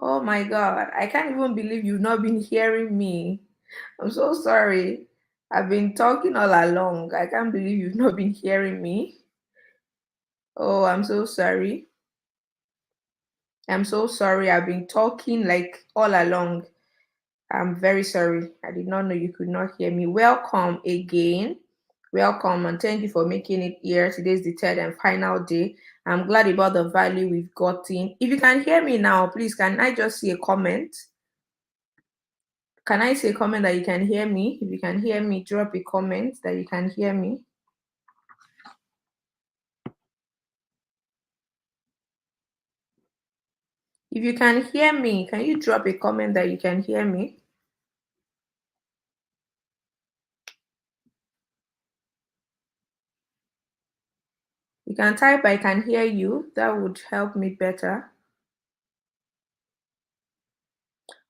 Oh my God, I can't even believe you've not been hearing me. I'm so sorry. I've been talking all along. I can't believe you've not been hearing me. Oh, I'm so sorry. I'm so sorry. I've been talking like all along. I'm very sorry. I did not know you could not hear me. Welcome again. Welcome and thank you for making it here. Today's the third and final day. I'm glad about the value we've gotten. If you can hear me now, please can I just see a comment? Can I say a comment that you can hear me? If you can hear me, drop a comment that you can hear me. If you can hear me, can you drop a comment that you can hear me? You can type I can hear you. That would help me better.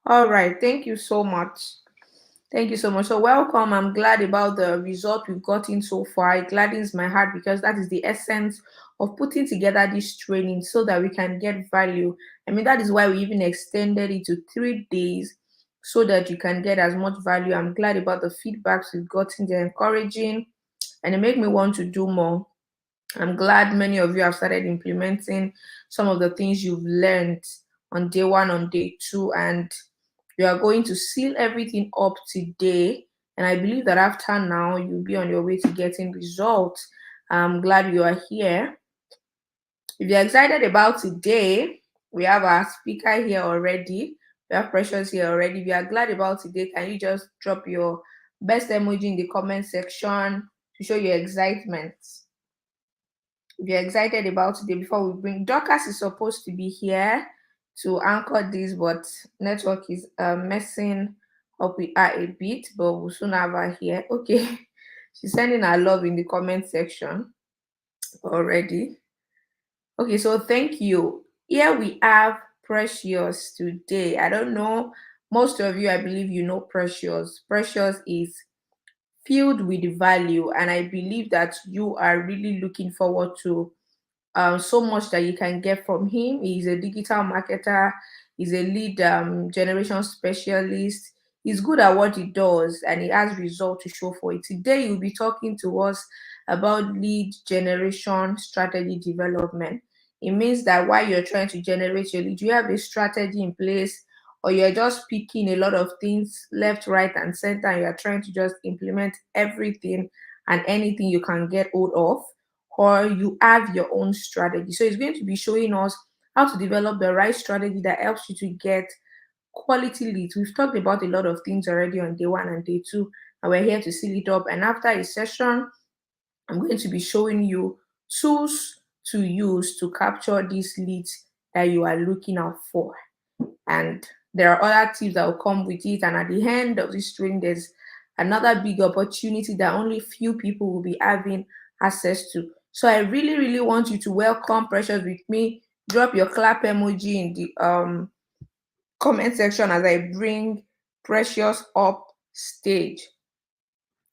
All right. Thank you so much. Thank you so much. So, welcome. I'm glad about the result we've gotten so far. It gladdens my heart because that is the essence of putting together this training so that we can get value. I mean, that is why we even extended it to 3 days so that you can get as much value. I'm glad about the feedbacks we've gotten. They're encouraging and it make me want to do more. I'm glad many of you have started implementing some of the things you've learned on day one, on day two, and you are going to seal everything up today. And I believe that after now, you'll be on your way to getting results. I'm glad you are here. If you're excited about today, we have our speaker here already. We have Precious here already. If you are glad about today, can you just drop your best emoji in the comment section to show your excitement? If you're excited about today, before we bring Dorcas is supposed to be here to anchor this, but network is messing up with her a bit, but we'll soon have her here. Okay, she's sending her love in the comment section already. Okay, so thank you. Here we have Precious today. I don't know, most of you, I believe you know Precious. Precious is filled with value, and I believe that you are really looking forward to so much that you can get from him. He's a digital marketer, he's a lead generation specialist. He's good at what he does and he has results to show for it. Today, he'll be talking to us about lead generation strategy development. It means that while you're trying to generate your lead, you have a strategy in place, or you're just picking a lot of things left, right, and center, and you're trying to just implement everything and anything you can get hold of, or you have your own strategy. So it's going to be showing us how to develop the right strategy that helps you to get quality leads. We've talked about a lot of things already on day one and day two, and we're here to seal it up. And after a session, I'm going to be showing you tools to use to capture these leads that you are looking out for. And there are other tips that will come with it. And at the end of this training, there's another big opportunity that only few people will be having access to. So I really, really want you to welcome Precious with me. Drop your clap emoji in the comment section as I bring Precious up stage.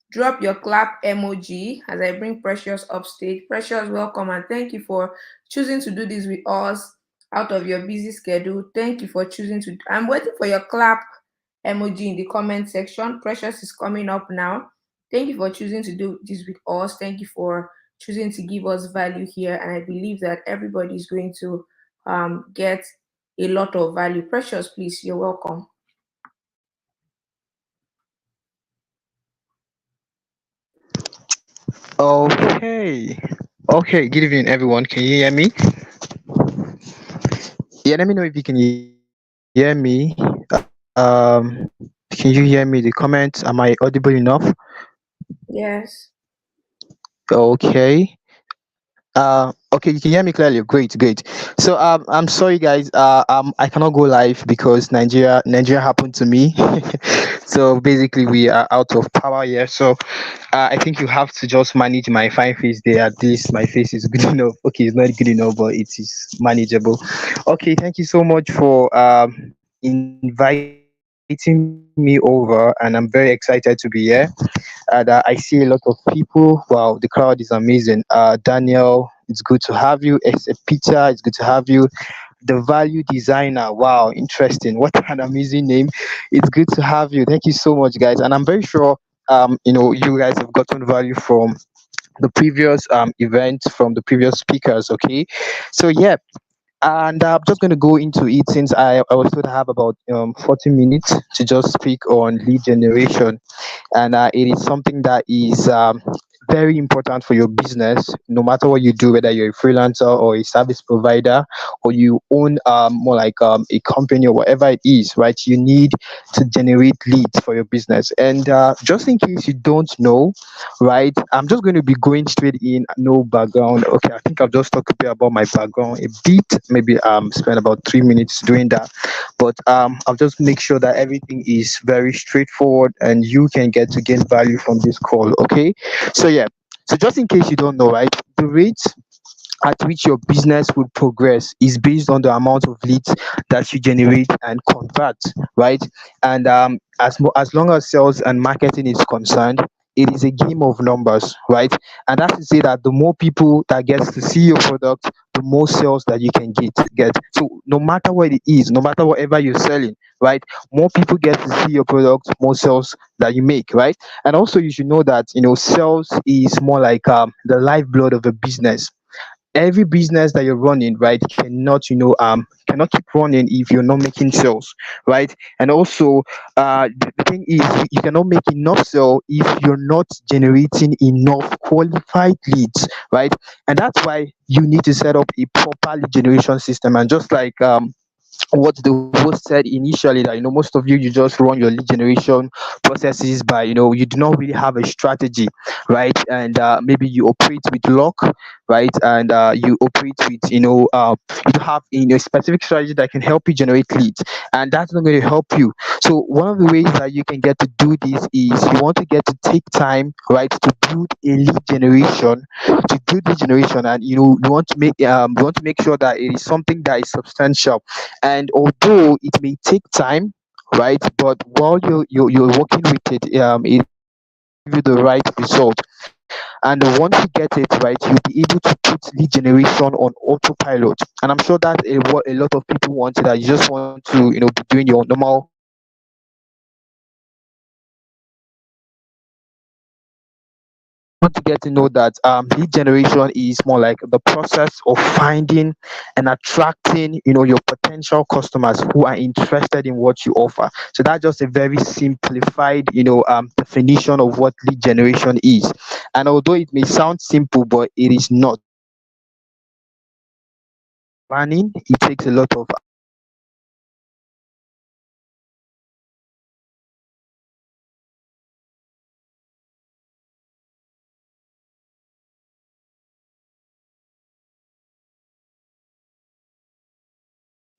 Drop your clap emoji as I bring Precious upstage. Precious, welcome and thank you for choosing to do this with us out of your busy schedule. Thank you for choosing to. I'm waiting for your clap emoji in the comment section. Precious is coming up now. Thank you for choosing to do this with us. Thank you for choosing to give us value here. And I believe that everybody is going to get a lot of value. Precious, please, you're welcome. Okay. Okay. Good evening, everyone. Can you hear me? Yeah. Let me know if you can hear me. Can you hear me? The comments. Am I audible enough? Yes. Okay. Okay, you can hear me clearly. Great, great. So I'm sorry guys. I cannot go live because Nigeria happened to me. So basically we are out of power here. So I think you have to just manage my fine face there. At least my face is good enough. Okay, it's not good enough, but it is manageable. Okay, thank you so much for inviting me over, and I'm very excited to be here. And I see a lot of people. Wow, the crowd is amazing. Daniel, it's good to have you. Peter, it's good to have you. The value designer, wow, interesting. What an amazing name. It's good to have you. Thank you so much, guys. And I'm very sure you guys have gotten value from the previous event, from the previous speakers. Okay, so yeah, and I'm just going to go into it since I was told to have about 40 minutes to just speak on lead generation. And it is something that is very important for your business, no matter what you do, whether you're a freelancer or a service provider, or you own more like a company or whatever it is, right? You need to generate leads for your business. And just in case you don't know, right, I'm just going to be going straight in, no background. Okay, I think I've just talked a bit about my background a bit, maybe spend about 3 minutes doing that. But I'll just make sure that everything is very straightforward and you can get to gain value from this call. Okay, so yeah, so just in case you don't know, right, the rate at which your business will progress is based on the amount of leads that you generate and convert, right? And as long as sales and marketing is concerned, it is a game of numbers, right? And that's to say that the more people that gets to see your product, the more sales that you can get. So no matter what it is, no matter whatever you're selling, right? More people get to see your product, more sales that you make, right? And also you should know that sales is more like the lifeblood of a business. Every business that you're running, right, cannot keep running if you're not making sales, right? And also the thing is, you cannot make enough sale if you're not generating enough qualified leads, right? And that's why you need to set up a proper lead generation system. And just like what the host said initially, that most of you just run your lead generation processes by, you do not really have a strategy, right? And maybe you operate with luck, right? And you operate with, you don't have a specific strategy that can help you generate leads, and that's not going to help you. So one of the ways that you can get to do this is, you want to get to take time, right, to build a lead generation, and you want to make sure that it is something that is substantial. And although it may take time, right, but while you're working with it, it is going to give you the right result. And once you get it right, you'll be able to put lead generation on autopilot. And I'm sure that's what a lot of people want, that you just want to be doing your normal but you want to get to know that lead generation is more like the process of finding and attracting your potential customers who are interested in what you offer. So that's just a very simplified definition of what lead generation is. And although it may sound simple, but it is not. Planning, it takes a lot of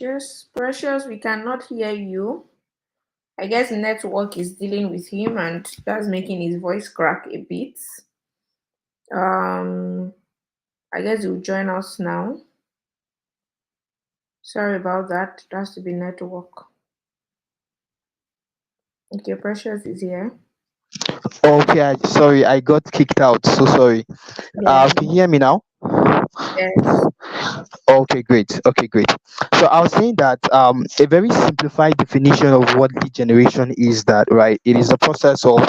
Just Precious, we cannot hear you. I guess network is dealing with him and that's making his voice crack a bit. Um, I guess you'll join us now. Sorry about that. It has to be network. Okay, Precious is here. okay. Sorry, I got kicked out, so sorry. Yeah. Can you hear me now? Yes. Okay, great. Okay, great. So I was saying that a very simplified definition of what lead generation is, that, right, it is the process of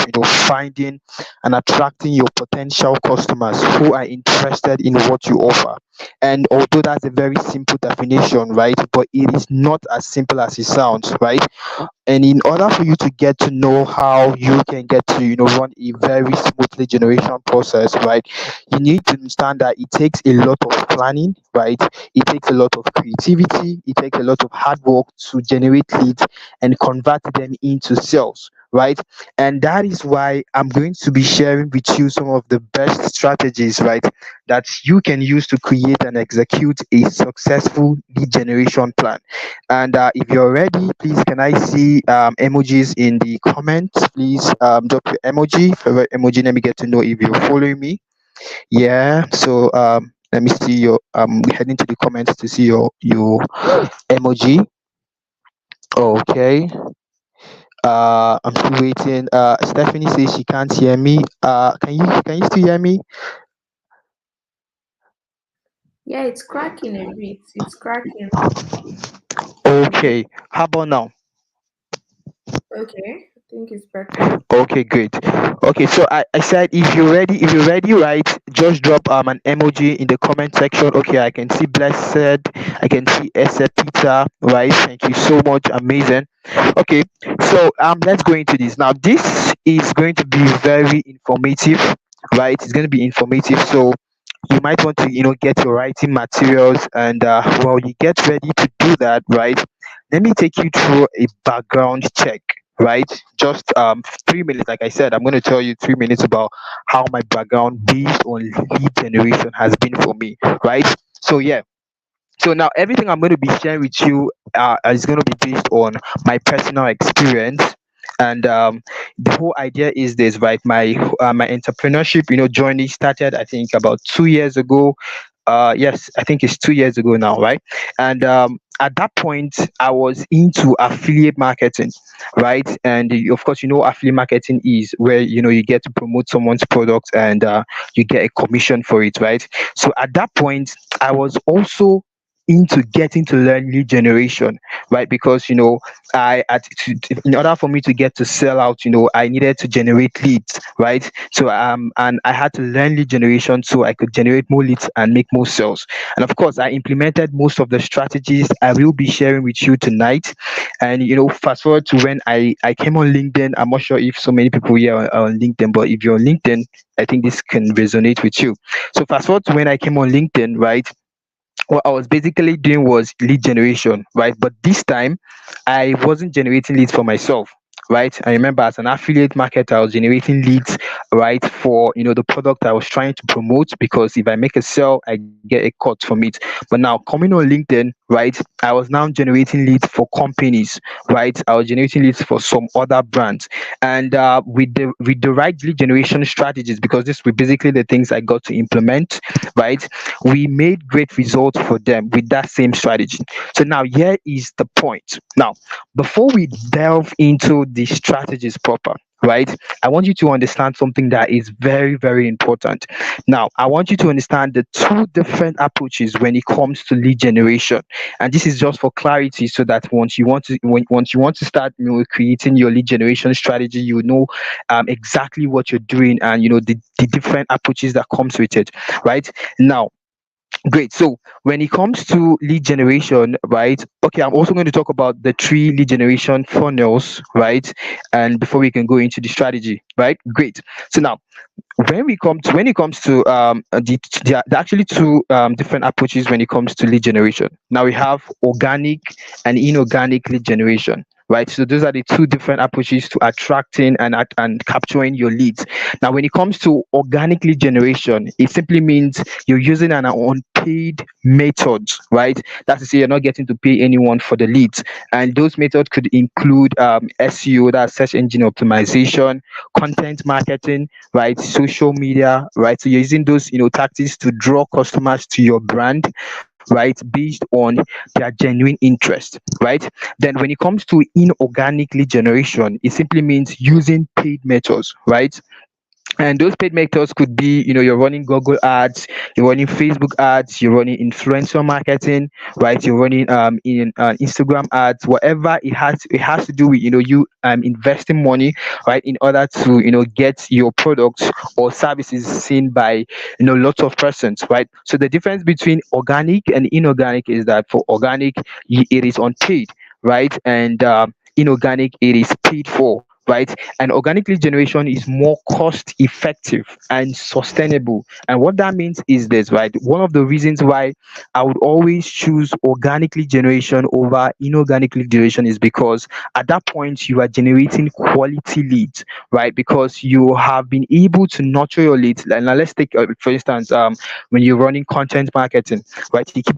finding and attracting your potential customers who are interested in what you offer. And although that's a very simple definition, right, but it is not as simple as it sounds, right? And in order for you to get to know how you can get to run a very smoothly generation process, right, you need to understand that it takes a lot of planning, right? It takes a lot of creativity, it takes a lot of hard work to generate leads and convert them into sales, right? And that is why I'm going to be sharing with you some of the best strategies, right, that you can use to create and execute a successful lead generation plan. And if you're ready, please, can I see emojis in the comments? Please drop your emoji, favorite emoji. Let me get to know if you're following me. Yeah. So let me see your we head into the comments to see your emoji. Okay. I'm still waiting. Stephanie says she can't hear me. Can you still hear me? Yeah, it's cracking a bit. It's cracking. Okay. How about now? Okay, I think it's better. Okay, great. Okay, so I said, if you're ready, right, just drop an emoji in the comment section. Okay, I can see Blessed, I can see Ese Peter, right? Thank you so much, amazing. Okay, so let's go into this now. This is going to be very informative, right? It's going to be informative. So you might want to get your writing materials, and while you get ready to do that, right, let me take you through a background check, right? Just 3 minutes. Like I said, I'm going to tell you 3 minutes about how my background based on lead generation has been for me, right? So yeah, so now everything I'm going to be sharing with you is going to be based on my personal experience. And the whole idea is this, right? My entrepreneurship, journey started, I think, about 2 years ago. Yes, I think it's 2 years ago now, right? And at that point, I was into affiliate marketing, right? And of course, affiliate marketing is where you get to promote someone's product, and you get a commission for it, right? So at that point, I was also into getting to learn lead generation, right? Because in order for me to get to sell out, I needed to generate leads, right? So and I had to learn lead generation so I could generate more leads and make more sales. And of course, I implemented most of the strategies I will be sharing with you tonight. And fast forward to when I came on LinkedIn. I'm not sure if so many people here are on LinkedIn, but if you're on LinkedIn, I think this can resonate with you. So fast forward to when I came on LinkedIn, right? What I was basically doing was lead generation, right? But this time, I wasn't generating leads for myself, right? I remember as an affiliate marketer, I was generating leads, right, for the product I was trying to promote, because if I make a sale, I get a cut from it. But now coming on LinkedIn, right, I was now generating leads for companies, right? I was generating leads for some other brands, and with the right lead generation strategies, because this were basically the things I got to implement, right? We made great results for them with that same strategy. So now here is the point. Now, before we delve into the strategies proper, right, I want you to understand something that is very, very important. Now, I want you to understand the two different approaches when it comes to lead generation. And this is just for clarity, so that once you want to start creating your lead generation strategy, you know exactly what you're doing, and the different approaches that comes with it, right? Now, great. So when it comes to lead generation, right? Okay, I'm also going to talk about the three lead generation funnels, right? And before we can go into the strategy, right? Great. So now, when it comes to there are actually two different approaches when it comes to lead generation. Now we have organic and inorganic lead generation, right? So those are the two different approaches to attracting and capturing your leads. Now when it comes to organic lead generation, it simply means you're using an unpaid methods, right? That's to say, you're not getting to pay anyone for the leads, and those methods could include SEO, that's search engine optimization, content marketing, right, social media, right? So you're using those tactics to draw customers to your brand, right, based on their genuine interest, right? Then when it comes to inorganic lead generation, it simply means using paid methods, right? And those paid methods could be, you're running Google ads, you're running Facebook ads, you're running influencer marketing, right? You're running in Instagram ads, whatever it has to do with, you investing money, right, in order to get your products or services seen by lots of persons, right? So the difference between organic and inorganic is that for organic, it is unpaid, right? And inorganic, it is paid for, right? And organic lead generation is more cost effective and sustainable. And what that means is this, right? One of the reasons why I would always choose organic lead generation over inorganic lead generation is because at that point you are generating quality leads, right? Because you have been able to nurture your leads. And now let's take, for instance, when you're running content marketing, right? You keep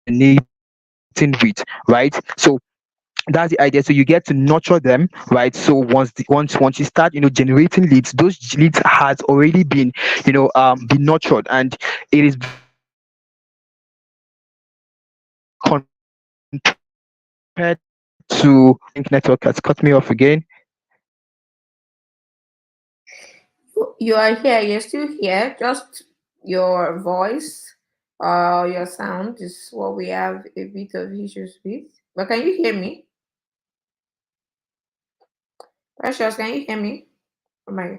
resonating with, right? So that's the idea. So you get to nurture them, right? So once you start generating leads, those leads has already been nurtured, and it is very compared to, I think network has cut me off again. You are here. You're still here. Just your voice, your sound is what we have a bit of issues with. But can you hear me? Precious, can you hear me? Oh my,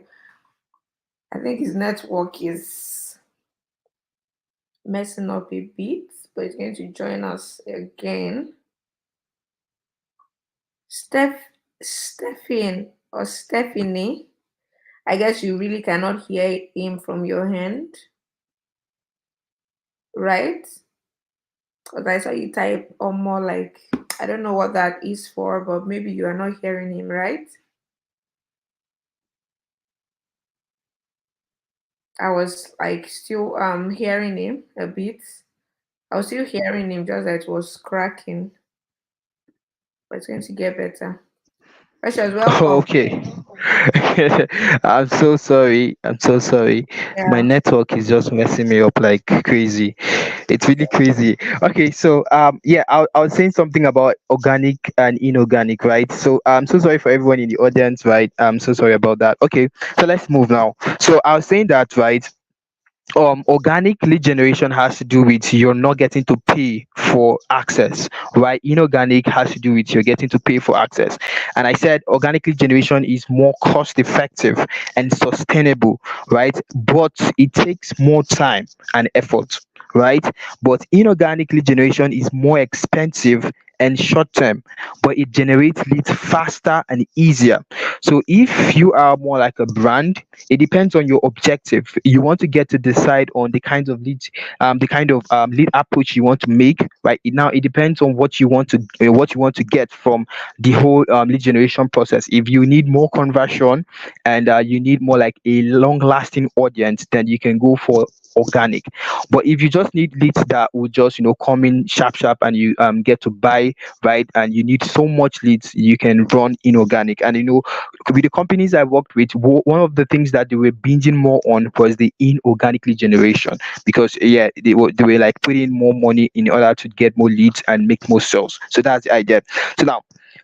I think his network is messing up a bit, but he's going to join us again. Steph, Stephen or Stephanie. I guess you really cannot hear him from your hand, right? Because I saw you type or more like I don't know what that is for, but maybe you are not hearing him, right? I was like still hearing him a bit. I was still hearing him, just that it was cracking, but it's going to get better. Precious, welcome. Okay. I'm so sorry. I'm so sorry. My Yeah. network is just messing me up like crazy. It's really crazy. Okay, so yeah, I was saying something about organic and inorganic, right? So I'm so sorry for everyone in the audience, right? I'm so sorry about that. Okay, so let's move now. So I was saying that, right? Organic lead generation has to do with you're not getting to pay for access, right? Inorganic has to do with you're getting to pay for access. And I said organic lead generation is more cost effective and sustainable, right? But it takes more time and effort, right? But inorganic lead generation is more expensive and short term, but it generates leads faster and easier. So if you are more like a brand, it depends on your objective. You want to get to decide on the kinds of leads, the kind of lead approach you want to make. Right now, it depends on what you want to get from the whole lead generation process. If you need more conversion and you need more like a long-lasting audience, then you can go for organic. But if you just need leads that will just come in sharp sharp and you get to buy, right, and you need so much leads, you can run inorganic. And with the companies I worked with, one of the things that they were binging more on was the inorganic lead generation, because yeah, they were like putting more money in order to get more leads and make more sales. So that's the idea. So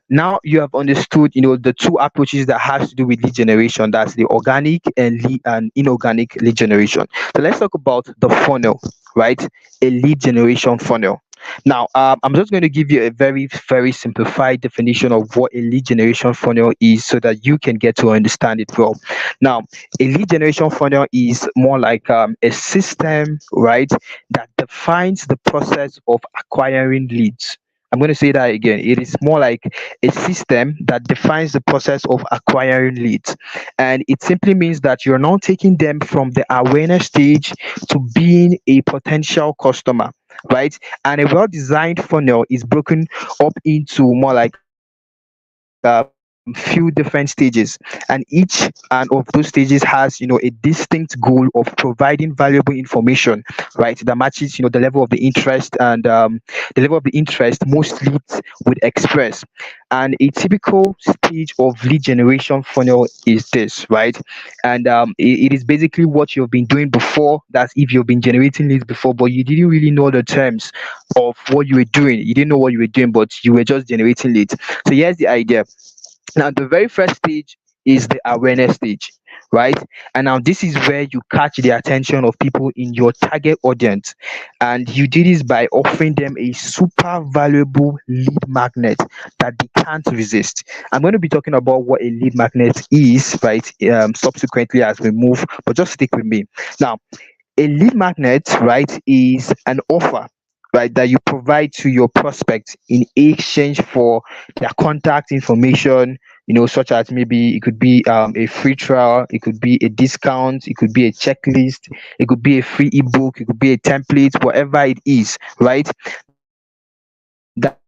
now you have understood the two approaches that has to do with lead generation. That's the organic and inorganic lead generation. So let's talk about the funnel, right? A lead generation funnel. Now, I'm just going to give you a very, very simplified definition of what a lead generation funnel is so that you can get to understand it well. Now, a lead generation funnel is more like a system, right, that defines the process of acquiring leads. I'm going to say that again. It is more like a system that defines the process of acquiring leads. And it simply means that you're not taking them from the awareness stage to being a potential customer, right? And a well-designed funnel is broken up into more like few different stages, and each and of those stages has a distinct goal of providing valuable information, right, that matches the level of the interest and the level of the interest most leads would express. And a typical stage of lead generation funnel is this, right? And it is basically what you've been doing before. That's if you've been generating leads before, but you didn't really know the terms of what you were doing. You didn't know what you were doing, but you were just generating leads. So here's the idea. Now, the very first stage is the awareness stage, right? And now this is where you catch the attention of people in your target audience. And you do this by offering them a super valuable lead magnet that they can't resist. I'm going to be talking about what a lead magnet is, right? Subsequently as we move, but just stick with me. Now, a lead magnet, right, is an offer, right, that you provide to your prospect in exchange for their contact information, such as maybe it could be a free trial, it could be a discount, it could be a checklist, it could be a free ebook, it could be a template, whatever it is, right?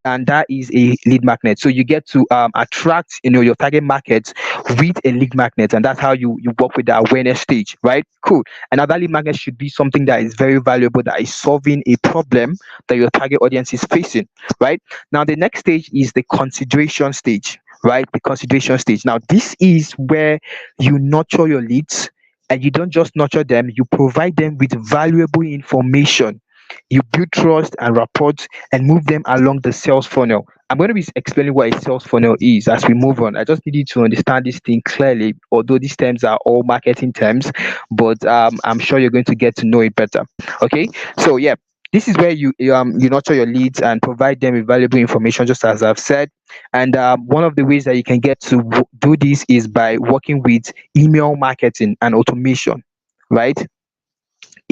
And that is a lead magnet. So you get to attract your target market with a lead magnet, and that's how you work with the awareness stage, right? Cool. Another lead magnet should be something that is very valuable, that is solving a problem that your target audience is facing, right? Now the next stage is the consideration stage, right? The consideration stage. Now this is where you nurture your leads, and you don't just nurture them, you provide them with valuable information. You build trust and rapport and move them along the sales funnel. I'm going to be explaining what a sales funnel is as we move on. I just need you to understand this thing clearly, although these terms are all marketing terms, but I'm sure you're going to get to know it better. Okay, so yeah, this is where you nurture your leads and provide them with valuable information, just as I've said. And one of the ways that you can get to do this is by working with email marketing and automation, right?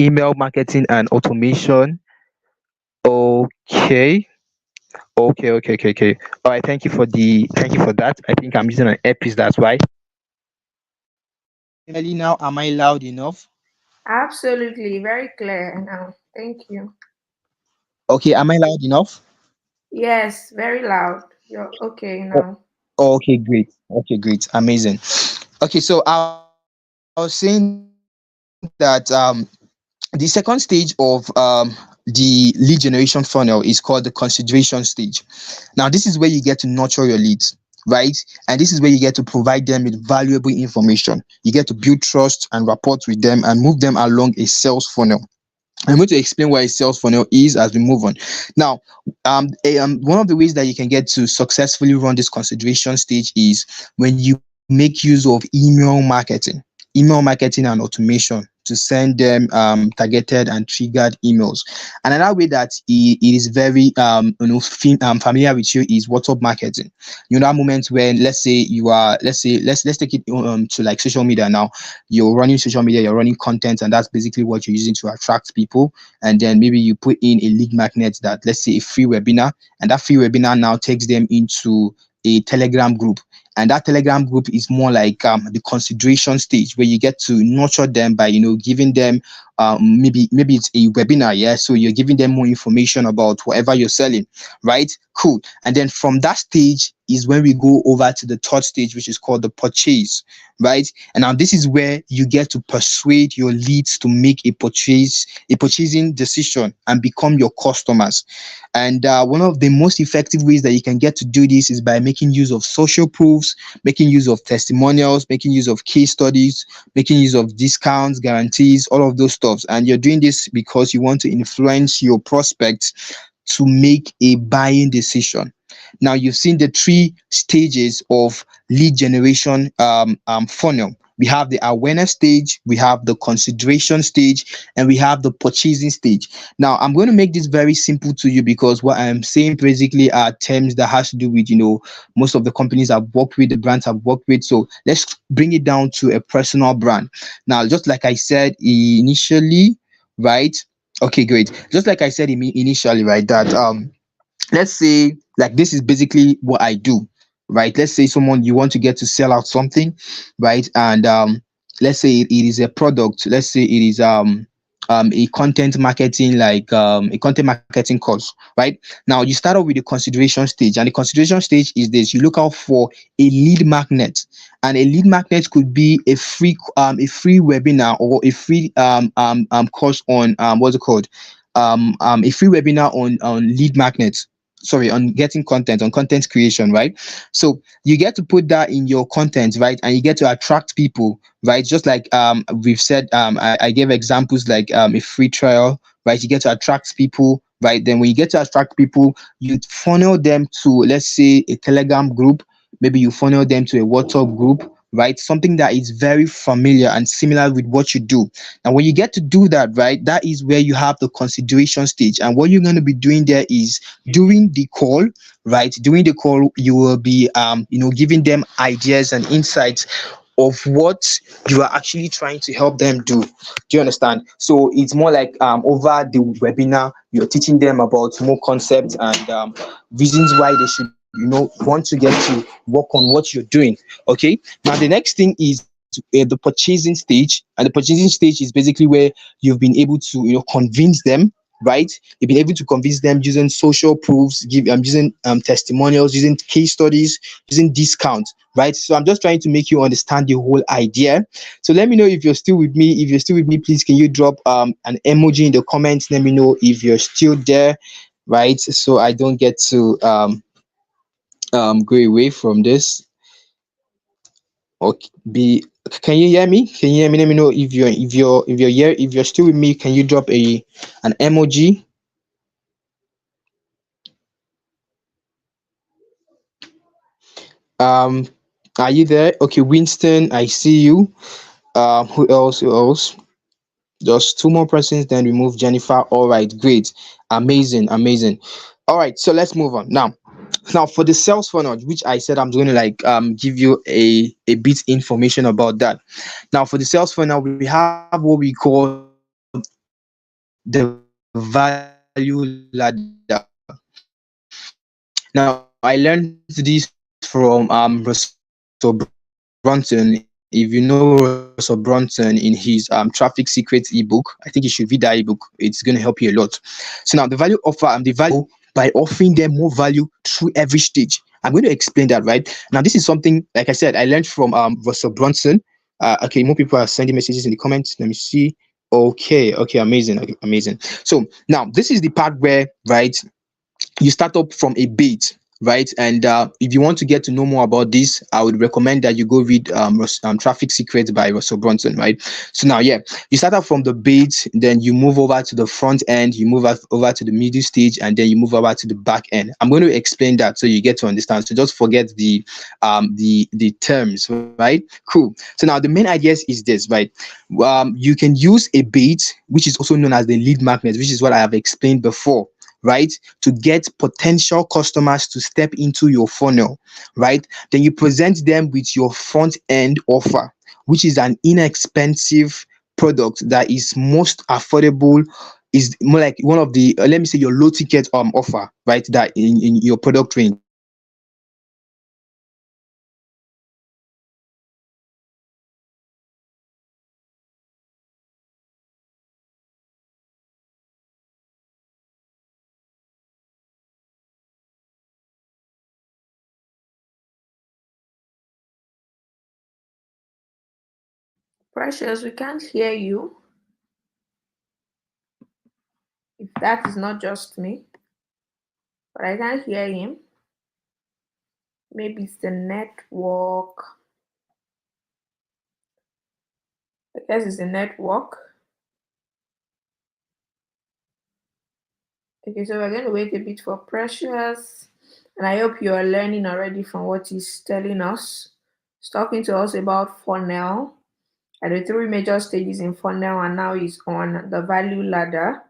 Email marketing and automation. Okay. Okay, okay, okay, okay. All right, thank you for that. I think I'm using an earpiece, that's why. Finally, now am I loud enough? Absolutely, very clear now. Thank you. Okay, am I loud enough? Yes, very loud. You're okay now. Oh, okay, great. Okay, great. Amazing. Okay, so I was saying that the second stage of the lead generation funnel is called the consideration stage. Now, this is where you get to nurture your leads, right? And this is where you get to provide them with valuable information. You get to build trust and rapport with them and move them along a sales funnel. I'm going to explain what a sales funnel is as we move on. Now, one of the ways that you can get to successfully run this consideration stage is when you make use of email marketing and automation to send them targeted and triggered emails. Another way that it is very familiar with you is WhatsApp marketing. You know that moment when, let's say, you are, let's take it to like social media now. You're running social media, you're running content, and that's basically what you're using to attract people. And then maybe you put in a lead magnet, that, let's say, a free webinar, and that free webinar now takes them into a Telegram group. And that Telegram group is more like the consideration stage, where you get to nurture them by, giving them maybe it's a webinar. Yeah, so you're giving them more information about whatever you're selling, right? Cool. And then from that stage is when we go over to the third stage, which is called the purchase, right? And now this is where you get to persuade your leads to make a purchasing decision and become your customers. And one of the most effective ways that you can get to do this is by making use of social proofs, making use of testimonials, making use of case studies, making use of discounts, guarantees, all of those stuffs. And you're doing this because you want to influence your prospects to make a buying decision. Now, you've seen the three stages of lead generation funnel. We have the awareness stage, we have the consideration stage, and we have the purchasing stage. Now, I'm going to make this very simple to you, because what I'm saying basically are terms that has to do with, most of the companies I've worked with, the brands I've worked with. So let's bring it down to a personal brand. Now, just like I said initially, right? Okay, great. Just like I said initially, right, that let's say, like, this is basically what I do, right? Let's say someone, you want to get to sell out something, right? And let's say it is a product. Let's say it is a content marketing, like a content marketing course, right? Now you start off with the consideration stage, and the consideration stage is this: you look out for a lead magnet. And a lead magnet could be a free webinar, or a free course on what's it called, a free webinar on lead magnets, sorry, on getting content, on content creation, right? So you get to put that in your content, right? And you get to attract people, right? Just like we've said, I gave examples like a free trial, right? You get to attract people, right? Then when you get to attract people, you funnel them to, let's say, a Telegram group. Maybe you funnel them to a WhatsApp group, right? Something that is very familiar and similar with what you do. And when you get to do that, right, that is where you have the consideration stage. And what you're going to be doing there is, during the call, right, during the call, you will be giving them ideas and insights of what you are actually trying to help them do. Do you understand? So it's more like, over the webinar, you're teaching them about more concepts and reasons why they should, want to get to work on what you're doing. Okay. Now the next thing is the purchasing stage. And the purchasing stage is basically where you've been able to, convince them, right? You've been able to convince them using social proofs, using testimonials, using case studies, using discounts, right? So I'm just trying to make you understand the whole idea. So let me know if you're still with me. If you're still with me, please can you drop an emoji in the comments? Let me know if you're still there, right? So I don't get to go away from this. Okay, can you hear me? Can you hear me? Let me know if you're here. If you're still with me, can you drop an emoji? Um, are you there? Okay, Winston, I see you. Who else? Who else? Just two more persons, then we move Jennifer. All right, great, amazing, amazing. All right, so let's move on now. Now for the sales funnel, which I said I'm going to like give you a bit information about that. Now for the sales funnel, we have what we call the value ladder. Now the value ladder is basically where Now, I learned this from Russell Brunson. If you know Russell Brunson in his Traffic Secrets ebook, I think you should read that ebook. It's going to help you a lot. So now the value offer, the value by offering them more value through every stage. I'm going to explain that, right? Now, this is something, like I said, I learned from Russell Brunson. Okay, more people are sending messages in the comments. Let me see. Okay, amazing. Okay, amazing. So now this is the part where, right, you start up from a bait, right? And if you want to get to know more about this, I would recommend that you go read Traffic Secrets by Russell Brunson, right? So now, yeah, you start out from the bait, then you move over to the front end, you move over to the middle stage, and then you move over to the back end. I'm going to explain that so you get to understand. So just forget the terms, right? Cool. So now the main ideas is this, right? You can use a bait, which is also known as the lead magnet, which is what I have explained before, right? To get potential customers to step into your funnel, right? Then you present them with your front end offer, which is an inexpensive product that is most affordable, is more like one of the let me say your low ticket offer, right? That in your product range. So now the next stage is you now present them with your front end offer, which is an inexpensive product that is most affordable, right? Then finally you present them with your middle offer, which is your middle ticket offer, right? Then finally you present them with your back end offer, which is your back end Precious, we offer. can't hear you. If that is not just me, but I can't hear him. Maybe it's the network. I guess it's the network. Okay, so we're going to wait a bit for Precious. And I hope you are learning already from what he's telling us. He's talking to us about funnel and the three major stages in funnel, and now he's on the value ladder.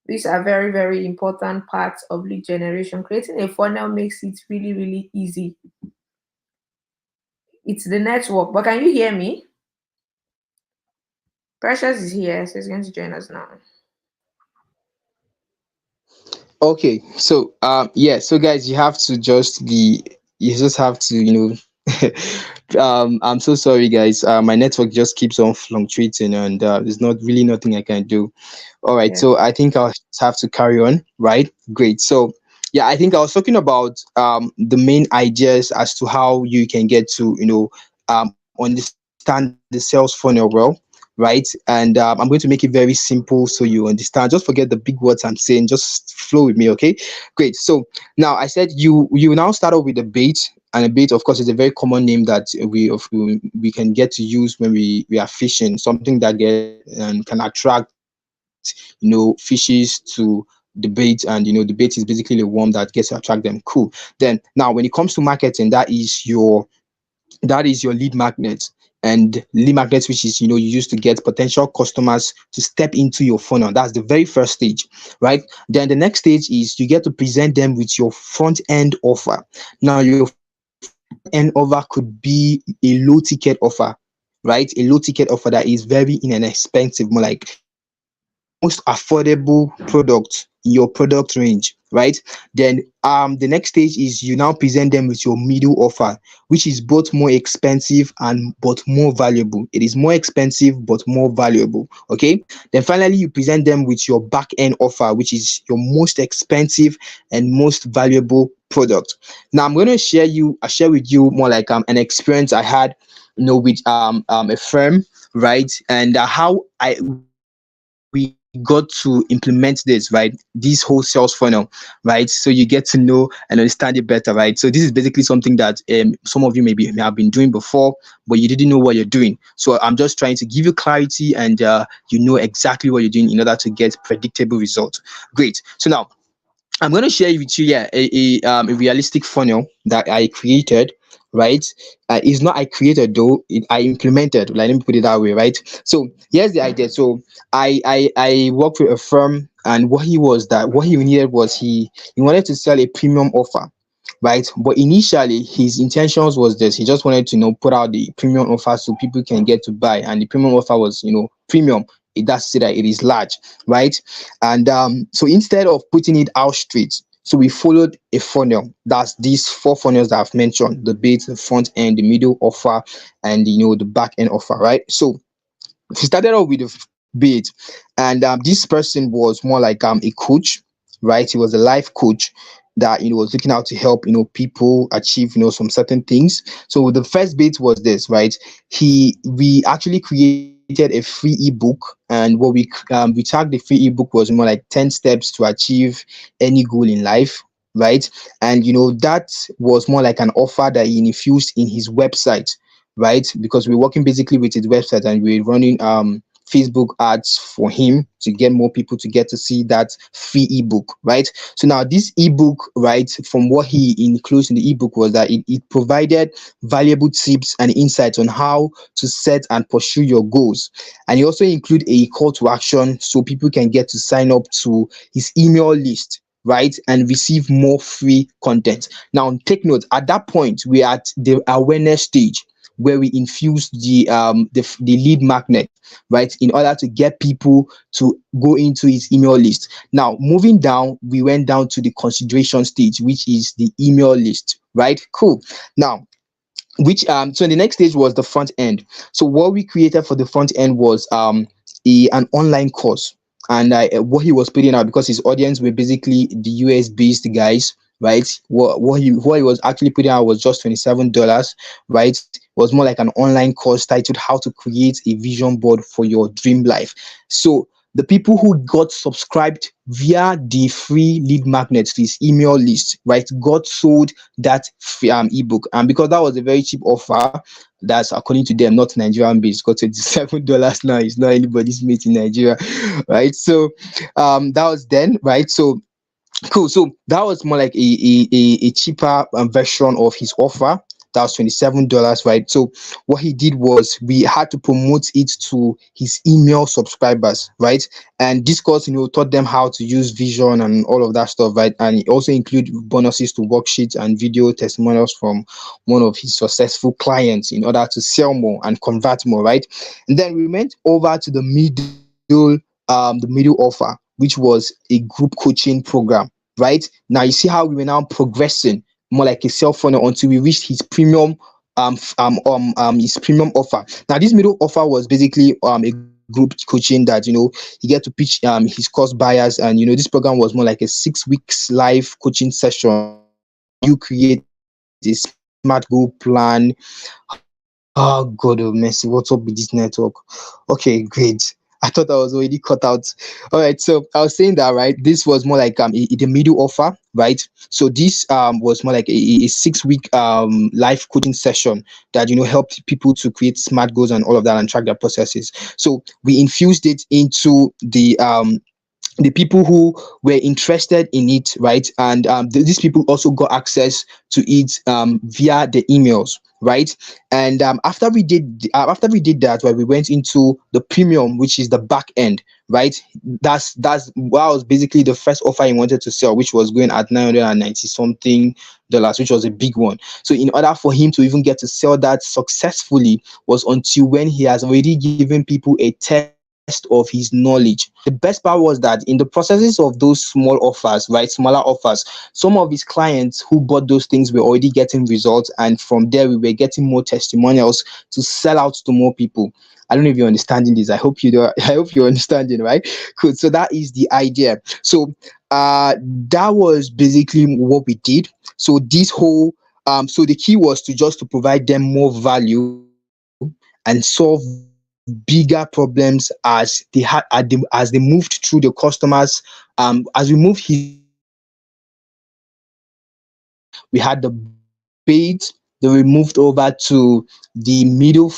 These are very, very important parts of lead generation. Creating a funnel makes it really, really easy. It's the network. But can you hear me? Precious is here, so he's going to join us now. Okay, so yeah, so guys, you just have to, I'm so sorry, guys. My network just keeps on fluctuating, and there's not really nothing I can do. All right, Yes. so I think I'll just have to carry on, right? Great. So yeah, I think I was talking about the main ideas as to how you can get to, understand the sales funnel well, right? And I'm going to make it very simple so you understand. Just forget the big words I'm saying. Just flow with me, okay? Great. So now I said you now start off with a bait, and a bait, of course, is a very common name that we can get to use when we are fishing. Something that get and can attract fishes to the bait, and the bait is basically the worm that gets to attract them. Cool. Then now when it comes to marketing, that is your lead magnet, and lead magnets, which is you use to get potential customers to step into your funnel. That's the very first stage, right? Then the next stage is you get to present them with your front end offer. Now your front end offer could be a low ticket offer, right? A low ticket offer that is very inexpensive, more like the most affordable product in your product range, right? Then the next stage is you now present them with your middle offer, which is both more expensive and but more valuable. It is more expensive but more valuable. Okay. Then finally you present them with your back end offer, which is your most expensive and most valuable product. Now I'm going to share with you more like an experience I had, with a firm, right? And how I we got to implement this, right? This whole sales funnel, right? So you get to know and understand it better, right? So this is basically something that some of you maybe have been doing before, but you didn't know what you're doing. So I'm just trying to give you clarity, and you know exactly what you're doing in order to get predictable results. Great. So now I'm going to share with you, yeah, a realistic funnel that I created, right? It's not I created though, I implemented. Like, let me put it that way, right? So here's the idea. So I worked with a firm, and what he needed was he wanted to sell a premium offer, right? But initially his intentions was this: he just wanted to put out the premium offer so people can get to buy, and the premium offer was premium. It does say that it is large, right? And so instead of putting it out straight, So we followed a funnel. That's these four funnels that I've mentioned: the base, the front end, the middle offer, and the back end offer, right? So he started off with the bait, and this person was more like a coach, right? He was a life coach that was looking out to help people achieve some certain things. So the first bait was this, right? He We actually created a free ebook, and what we tagged the free ebook was more like 10 steps to achieve any goal in life, right? And that was more like an offer that he infused in his website, right? Because we're working basically with his website, and we're running Facebook ads for him to get more people to get to see that free ebook, right? So now this ebook, right, from what he includes in the ebook was that it provided valuable tips and insights on how to set and pursue your goals. And he also include a call to action so people can get to sign up to his email list, right, and receive more free content. Now take note, at that point we're at the awareness stage, where we infuse the lead magnet, right, in order to get people to go into his email list. Now moving down, we went down to the consideration stage, which is the email list, right? Cool. Now which so the next stage was the front end. So what we created for the front end was an online course. And what he was putting out, because his audience were basically the US based guys, right? What he was actually putting out was just $27, right? Was more like an online course titled How to Create a Vision Board for Your Dream Life. So the people who got subscribed via the free lead magnet to his email list, right, got sold that free, ebook. And because that was a very cheap offer, that's according to them, not Nigerian based, got $27 now. It's not anybody's mate in Nigeria, right? So that was then, right? So cool. So that was more like a cheaper version of his offer. That was $27, right? So what he did was we had to promote it to his email subscribers, right? And this course, taught them how to use Vision and all of that stuff, right? And it also include bonuses to worksheets and video testimonials from one of his successful clients in order to sell more and convert more, right? And then we went over to the middle offer, which was a group coaching program, right? Now you see how we were now progressing more like a self funnel until we reached his premium his premium offer. Now this middle offer was basically a group coaching that you get to pitch his course buyers. And this program was more like a 6 weeks live coaching session. You create a smart goal plan. Oh God of mercy, what's up with this network? Okay, great. I thought I was already cut out. All right, so I was saying that, right, this was more like the middle offer, right? So this was more like a 6 week live coaching session that helped people to create smart goals and all of that and track their processes. So we infused it into the people who were interested in it, right? And these people also got access to it via the emails, right? And after we did that, right, we went into the premium, which is the back end, right? That was basically the first offer he wanted to sell, which was going at 990 something dollars, which was a big one. So in order for him to even get to sell that successfully was until when he has already given people a test of his knowledge. The best part was that in the processes of those small offers, right, smaller offers, some of his clients who bought those things were already getting results, and from there we were getting more testimonials to sell out to more people. I don't know if you're understanding this. I hope you do. I hope you're understanding, right? Cool. So that is the idea. So that was basically what we did. So this whole so the key was to provide them more value and solve bigger problems as they moved through the customers. As we moved his we had the bait, then we moved over to the middle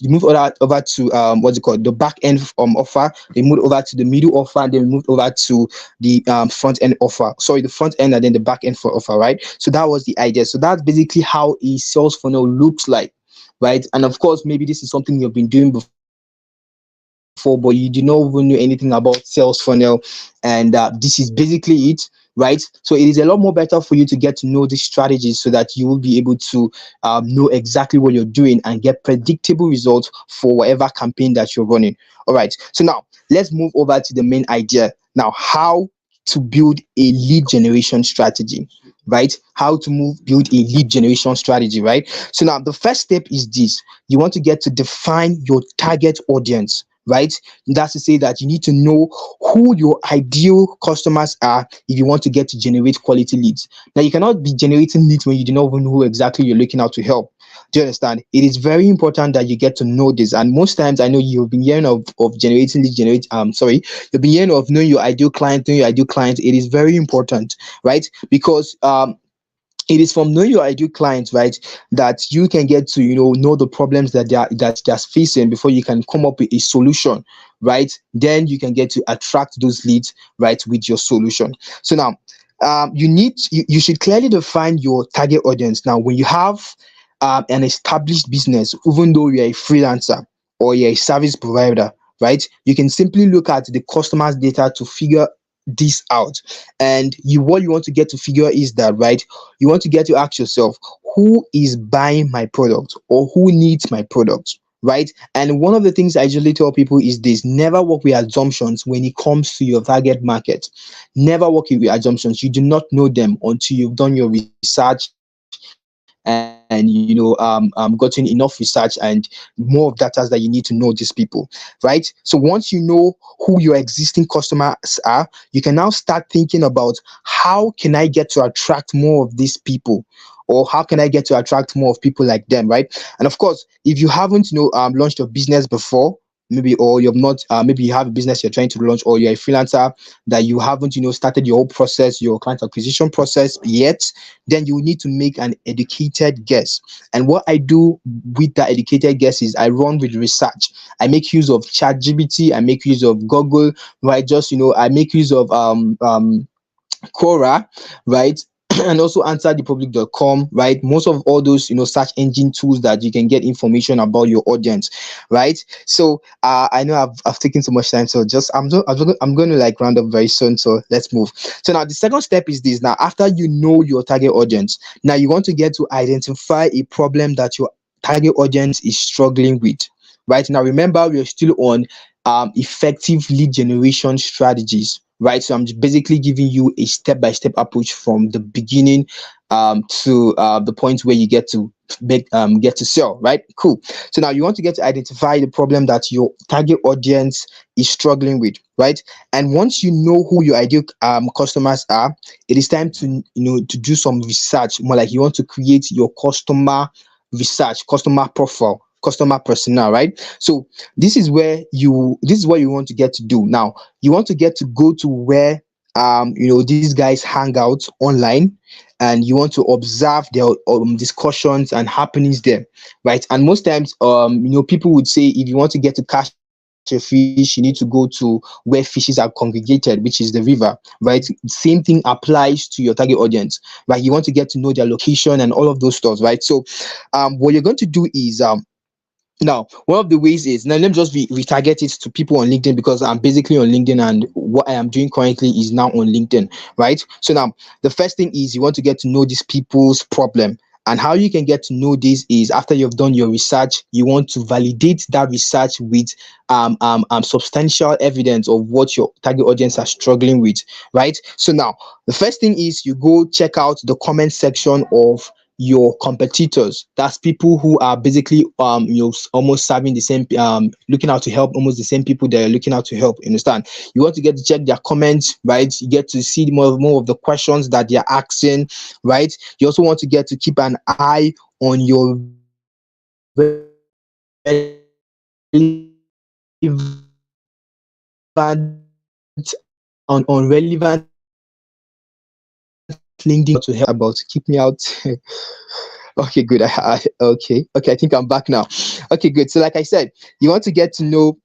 we moved over to what's it called, the back end offer. They moved over to the middle offer, and then we moved over to the front end offer, sorry, the front end and then the back end for offer, right? So that was the idea. So that's basically how a sales funnel looks like, right? And of course, maybe this is something you've been doing before, but you do not even know anything about sales funnel. And this is basically it, right? So it is a lot more better for you to get to know these strategies so that you will be able to know exactly what you're doing and get predictable results for whatever campaign that you're running. All right. So now let's move over to the main idea. Now, how to build a lead generation strategy, right? How to build a lead generation strategy, right? So now the first step is this: you want to get to define your target audience, right? That's to say that you need to know who your ideal customers are if you want to get to generate quality leads. Now, you cannot be generating leads when you do not even know who exactly you're looking out to help. Do you understand? It is very important that you get to know this. And most times, I know you've been hearing of generating leads, you've been hearing of knowing your ideal client, knowing your ideal client. It is very important, right? Because it is from knowing your ideal clients, right, that you can get to know the problems that they're facing before you can come up with a solution, right? Then you can get to attract those leads, right, with your solution. So now, you should clearly define your target audience. Now, when you have an established business, even though you're a freelancer or you're a service provider, right, you can simply look at the customers' data to figure this out. And what you want to get to figure is that, right, you want to get to ask yourself, who is buying my product or who needs my product, right? And one of the things I usually tell people is this: never work with assumptions when it comes to your target market. Never work with assumptions. You do not know them until you've done your research and gotten enough research and more of data that you need to know these people, right? So once you know who your existing customers are, you can now start thinking about, how can I get to attract more of these people, or how can I get to attract more of people like them, right? And of course, if you haven't launched your business before, maybe, or you've not maybe you have a business you're trying to launch, or you're a freelancer that you haven't started your whole process, your client acquisition process yet, then you need to make an educated guess. And what I do with that educated guess is I run with research. I make use of ChatGPT, I make use of Google, right? Just I make use of Quora, right? And also answerthepublic.com, right? Most of all those search engine tools that you can get information about your audience, right? So I know I've taken so much time, so just I'm going to like round up very soon, so let's move. So now the second step is this: now after you know your target audience, now you want to get to identify a problem that your target audience is struggling with. Right now, remember, we're still on effective lead generation strategies, right? So I'm basically giving you a step-by-step approach from the beginning to the point where you get to get to sell, right? Cool. So now you want to get to identify the problem that your target audience is struggling with, right? And once you know who your ideal customers are, it is time to to do some research. More like, you want to create your customer research, customer profile, customer persona, right? So this is what you want to get to do. Now you want to get to go to where these guys hang out online, and you want to observe their discussions and happenings there, right? And most times people would say, if you want to get to catch a fish, you need to go to where fishes are congregated, which is the river, right? Same thing applies to your target audience, right? You want to get to know their location and all of those stuff, right? So what you're going to do is now, one of the ways is, now let me just retarget it to people on LinkedIn, because I'm basically on LinkedIn, and what I am doing currently is now on LinkedIn, right? So now the first thing is, you want to get to know these people's problem. And how you can get to know this is, after you've done your research, you want to validate that research with substantial evidence of what your target audience are struggling with, right? So now the first thing is, you go check out the comment section of your competitors. That's people who are basically almost serving the same looking out to help almost the same people that are looking out to help. You understand? You want to get to check their comments, right? You get to see more of the questions that they're asking, right? You also want to get to keep an eye on your relevant LinkedIn to help about keep me out. Okay, good. Okay, I think I'm back now. Okay, good. So like I said, you want to get to know,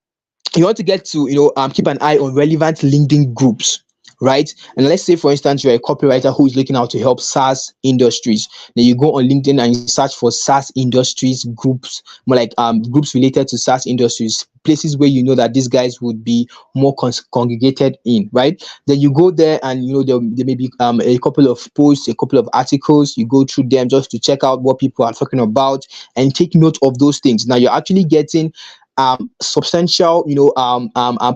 you want to get to keep an eye on relevant LinkedIn groups, right? And let's say, for instance, you're a copywriter who is looking out to help SaaS industries. Then you go on LinkedIn and you search for SaaS industries groups, more like groups related to SaaS industries, places where you know that these guys would be more congregated in, right? Then you go there, and there may be a couple of posts, a couple of articles. You go through them just to check out what people are talking about and take note of those things. Now you're actually getting substantial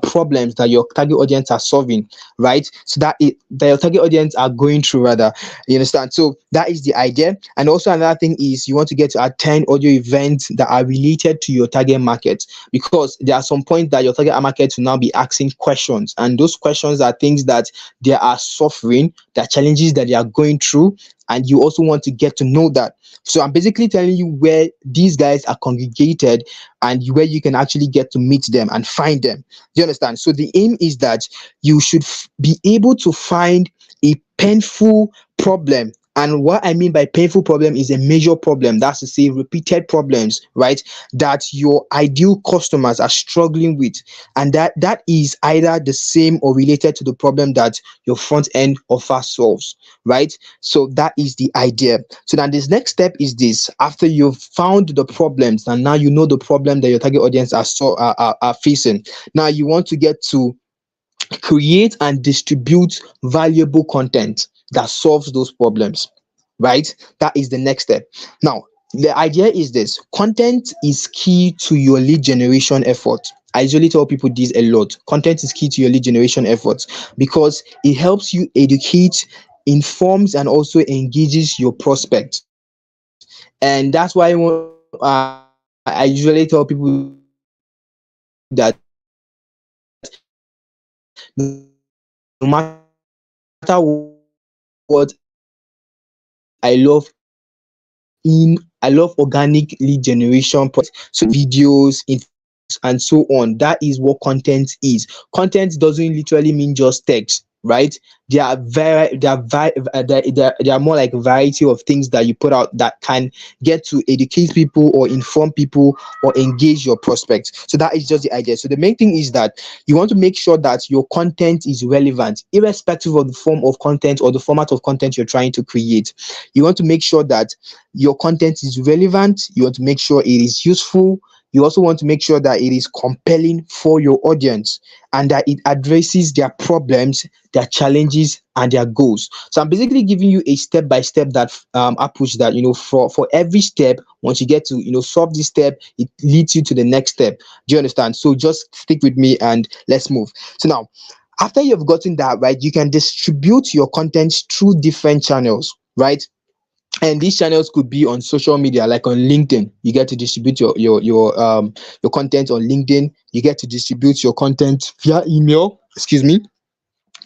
problems that your target audience are solving, right? So that your target audience are going through, rather. You understand? So that is the idea. And also another thing is you want to get to attend audio events that are related to your target market, because there are some points that your target market will now be asking questions, and those questions are things that they are suffering, that are challenges that they are going through, and you also want to get to know that. So I'm basically telling you where these guys are congregated, and where you can actually get to meet them and find them. Do you understand? So the aim is that you should be able to find a painful problem. And what I mean by painful problem is a major problem. That's to say, repeated problems, right? That your ideal customers are struggling with, and that is either the same or related to the problem that your front end offer solves, right? So that is the idea. So now this next step is this: after you've found the problems, and now you know the problem that your target audience are facing, now you want to get to create and distribute valuable content that solves those problems, right? That is the next step. Now, the idea is this: content is key to your lead generation effort. I usually tell people this a lot. Content is key to your lead generation efforts because it helps you educate, informs, and also engages your prospect. And that's why I usually tell people that no matter what, I love I love organic lead generation process. So videos, interviews, and so on. That is what content is. Content doesn't literally mean just text, right? There are more like a variety of things that you put out that can get to educate people or inform people or engage your prospects. So that is just the idea. So the main thing is that you want to make sure that your content is relevant, irrespective of the form of content or the format of content you're trying to create. You want to make sure that your content is relevant. You want to make sure it is useful. You also want to make sure that it is compelling for your audience and that it addresses their problems, their challenges, and their goals. So I'm basically giving you a step by step that approach that, for every step, once you get to solve this step, it leads you to the next step. Do you understand? So just stick with me and let's move. So now, after you've gotten that right, you can distribute your content through different channels, right? And these channels could be on social media, like on LinkedIn. You get to distribute your content on LinkedIn. You get to distribute your content via email. Excuse me.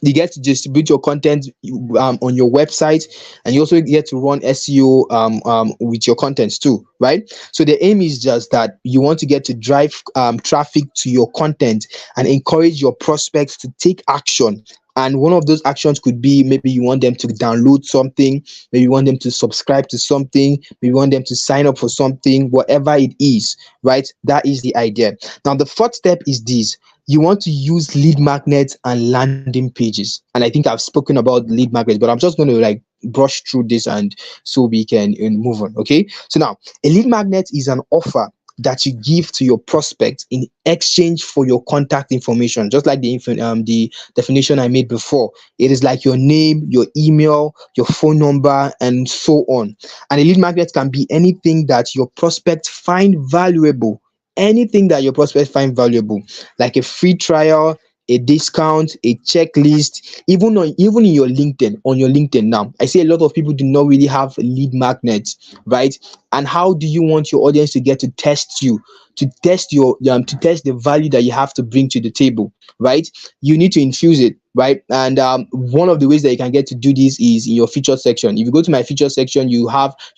You get to distribute your content on your website, and you also get to run SEO with your contents too, right? So the aim is just that you want to get to drive traffic to your content and encourage your prospects to take action. And one of those actions could be, maybe you want them to download something, maybe you want them to subscribe to something, maybe you want them to sign up for something, whatever it is, right? That is the idea. Now, the fourth step is this: you want to use lead magnets and landing pages. And I think I've spoken about lead magnets, but I'm just going to like brush through this and so we can move on. Okay. So now, a lead magnet is an offer that you give to your prospect in exchange for your contact information, just like the definition I made before. It is like your name, your email, your phone number, and so on. And a lead magnet can be anything that your prospect find valuable, anything that your prospect find valuable, like a free trial, a discount, a checklist, even in your LinkedIn, on your LinkedIn. Now, I see a lot of people do not really have lead magnets, right? And how do you want your audience to get to test you, to test to test the value that you have to bring to the table, right? You need to infuse it, right? And one of the ways that you can get to do this is in your feature section. If you go to my feature section, you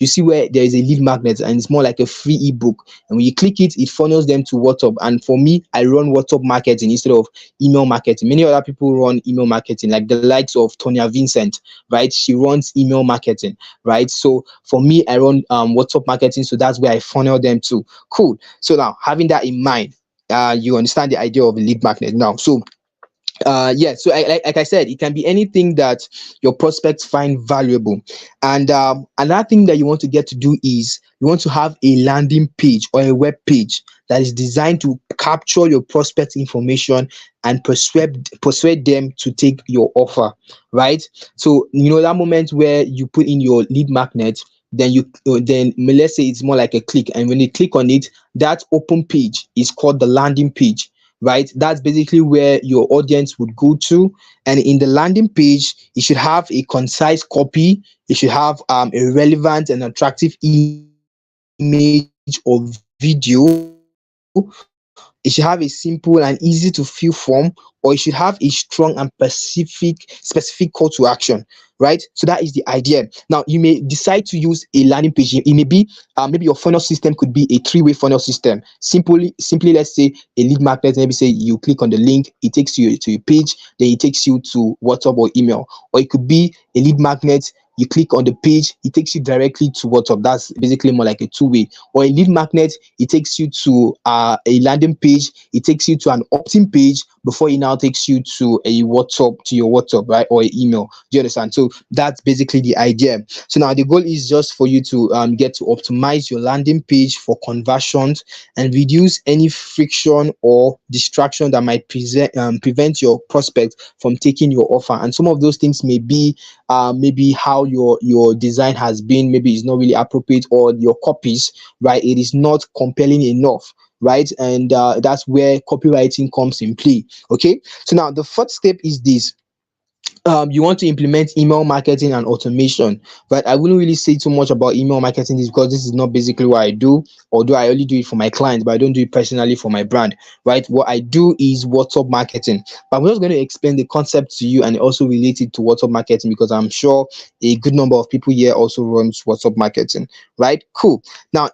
see where there is a lead magnet, and it's more like a free ebook. And when you click it, it funnels them to WhatsApp. And for me, I run WhatsApp marketing instead of email marketing. Many other people run email marketing, like the likes of Tonya Vincent, right? She runs email marketing, right? So for me, I run WhatsApp marketing, so that's where I funnel them to. Cool. So now, having that in mind, you understand the idea of a lead magnet now. So yeah, so like I said, it can be anything that your prospects find valuable. And another thing that you want to get to do is you want to have a landing page or a web page that is designed to capture your prospect information and persuade them to take your offer, right? So that moment where you put in your lead magnet, then let's say it's more like a click, and when you click on it, that open page is called the landing page, right? That's basically where your audience would go to. And in the landing page, you should have a concise copy, you should have a relevant and attractive image or video, it should have a simple and easy to fill form, or it should have a strong and specific call to action, right? So that is the idea. Now you may decide to use a landing page. It may be maybe your funnel system could be a three-way funnel system. Simply, let's say a lead magnet. Maybe say you click on the link, it takes you to a page, then it takes you to WhatsApp or email. Or it could be a lead magnet, you click on the page, it takes you directly to WhatsApp. That's basically more like a two-way. Or a lead magnet, it takes you to a landing page, it takes you to an opt-in page before it now takes you to a WhatsApp, to your WhatsApp, right? Or an email. Do you understand? So that's basically the idea. So now the goal is just for you to get to optimize your landing page for conversions and reduce any friction or distraction that might prevent your prospect from taking your offer. And some of those things may be maybe how your design has been, maybe it's not really appropriate, or your copies, right? It is not compelling enough, right? And that's where copywriting comes in play. Okay, so now the first step is this. You want to implement email marketing and automation, but I wouldn't really say too much about email marketing because this is not basically what I do, although I only do it for my clients, but I don't do it personally for my brand, right? What I do is WhatsApp marketing, but I'm just going to explain the concept to you and also relate it to WhatsApp marketing because I'm sure a good number of people here also runs WhatsApp marketing, right? Cool. Now,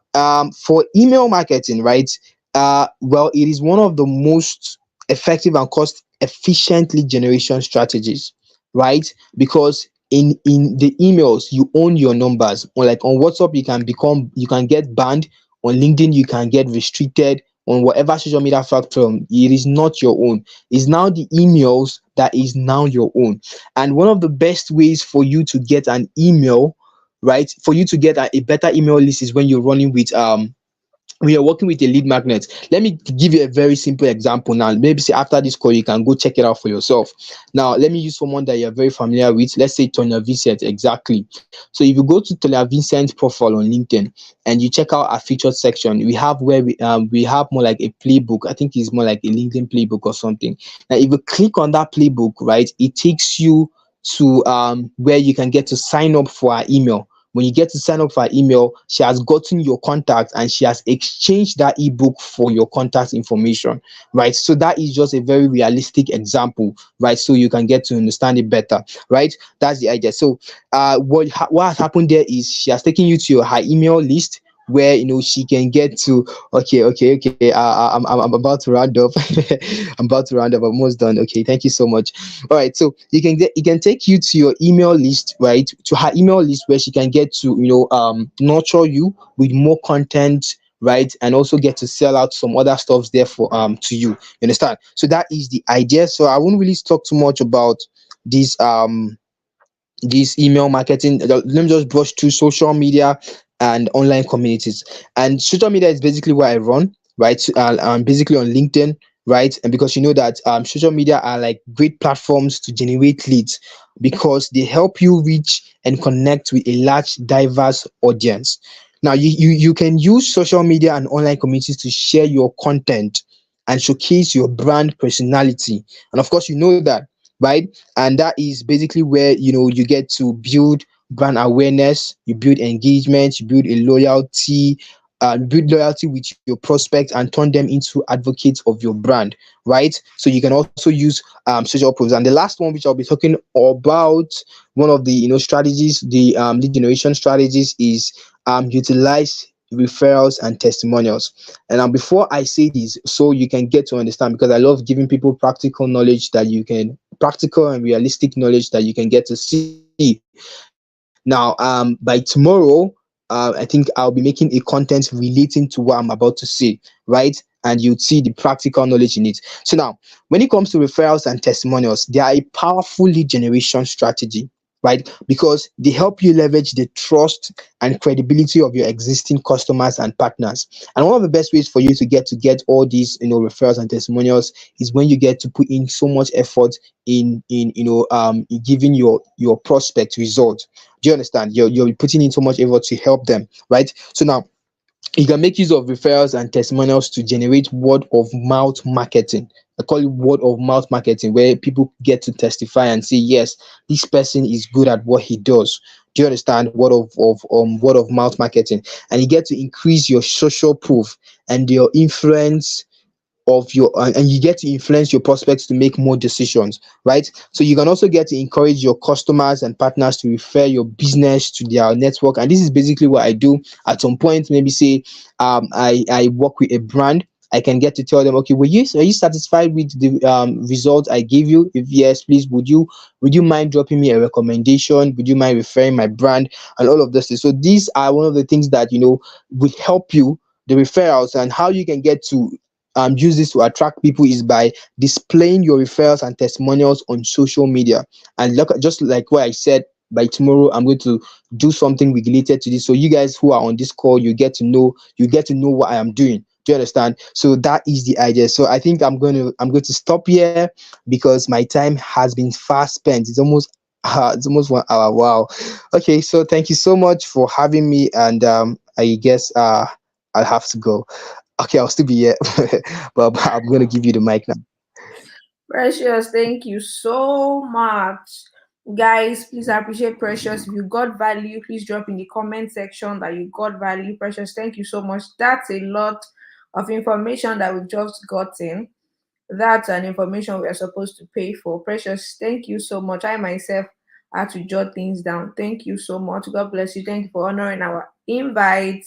for email marketing, right? Well, it is one of the most effective and cost efficient lead generation strategies, right? Because in the emails you own your numbers. Or like on WhatsApp, you can get banned. On LinkedIn, you can get restricted. On whatever social media platform, it is not your own. It's now the emails that is now your own. And one of the best ways for you to get an email, right, for you to get a better email list is when you're running with we are working with a lead magnet. Let me give you a very simple example now. Maybe say after this call, you can go check it out for yourself. Now, let me use someone that you're very familiar with. Let's say Tonya Vincent, exactly. So if you go to Tonya Vincent's profile on LinkedIn and you check out our featured section, we have where we have more like a playbook. I think it's more like a LinkedIn playbook or something. Now, if you click on that playbook, right, it takes you to where you can get to sign up for our email. When you get to sign up for her email, she has gotten your contact and she has exchanged that ebook for your contact information, right? So that is just a very realistic example, right? So you can get to understand it better, right? That's the idea. So what has happened there is she has taken you to her email list where she can get to. Okay, I'm about to round up. I'm about to round up. I'm almost done. Okay, thank you so much. All right, so it can take you to your email list, right? To her email list where she can get to nurture you with more content, right? And also get to sell out some other stuffs there for to you. You understand? So that is the idea. So I won't really talk too much about this email marketing. Let me just brush through social media and online communities. And social media is basically where I run, right? I'm basically on LinkedIn, right? And because you know that social media are like great platforms to generate leads because they help you reach and connect with a large, diverse audience. Now, you can use social media and online communities to share your content and showcase your brand personality. And of course, you know that, right? And that is basically where you get to build brand awareness, you build engagement, you build a loyalty, build loyalty with your prospects and turn them into advocates of your brand, right? So you can also use social posts. And the last one, which I'll be talking about, one of the strategies, the lead generation strategies, is utilize referrals and testimonials. And before I say this, so you can get to understand, because I love giving people practical and realistic knowledge that you can get to see. Now, by tomorrow, I think I'll be making a content relating to what I'm about to say, right? And you'd see the practical knowledge in it. So now, when it comes to referrals and testimonials, they are a powerful lead generation strategy, right? Because they help you leverage the trust and credibility of your existing customers and partners. And one of the best ways for you to get all these, referrals and testimonials is when you get to put in so much effort in in giving your prospect results. Do you understand? You're putting in so much effort to help them, right? So now you can make use of referrals and testimonials to generate word of mouth marketing. I call it word of mouth marketing, where people get to testify and say, yes, this person is good at what he does. Do you understand? Word of mouth marketing, and you get to increase your social proof and your influence of your and you get to influence your prospects to make more decisions, right? So you can also get to encourage your customers and partners to refer your business to their network. And this is basically what I do. At some point, maybe say, I work with a brand. I can get to tell them, okay, are you satisfied with the results I gave you? If yes, please, would you mind dropping me a recommendation? Would you mind referring my brand and all of this? So these are one of the things that would help you, the referrals. And how you can get to use this to attract people is by displaying your referrals and testimonials on social media. And look, just like what I said, by tomorrow I'm going to do something related to this. So you guys who are on this call, you get to know what I am doing. Do you understand? So that is the idea. So I think I'm going to stop here because my time has been fast spent. It's almost 1 hour. Wow. Okay, so thank you so much for having me, and I guess I'll have to go. Okay, I'll still be here, but I'm gonna give you the mic now. Precious, thank you so much. Guys, please appreciate Precious. If you got value, please drop in the comment section that you got value. Precious, thank you so much. That's a lot of information that we've just gotten. That's an information we are supposed to pay for. Precious, thank you so much. I myself had to jot things down. Thank you so much. God bless you. Thank you for honoring our invite.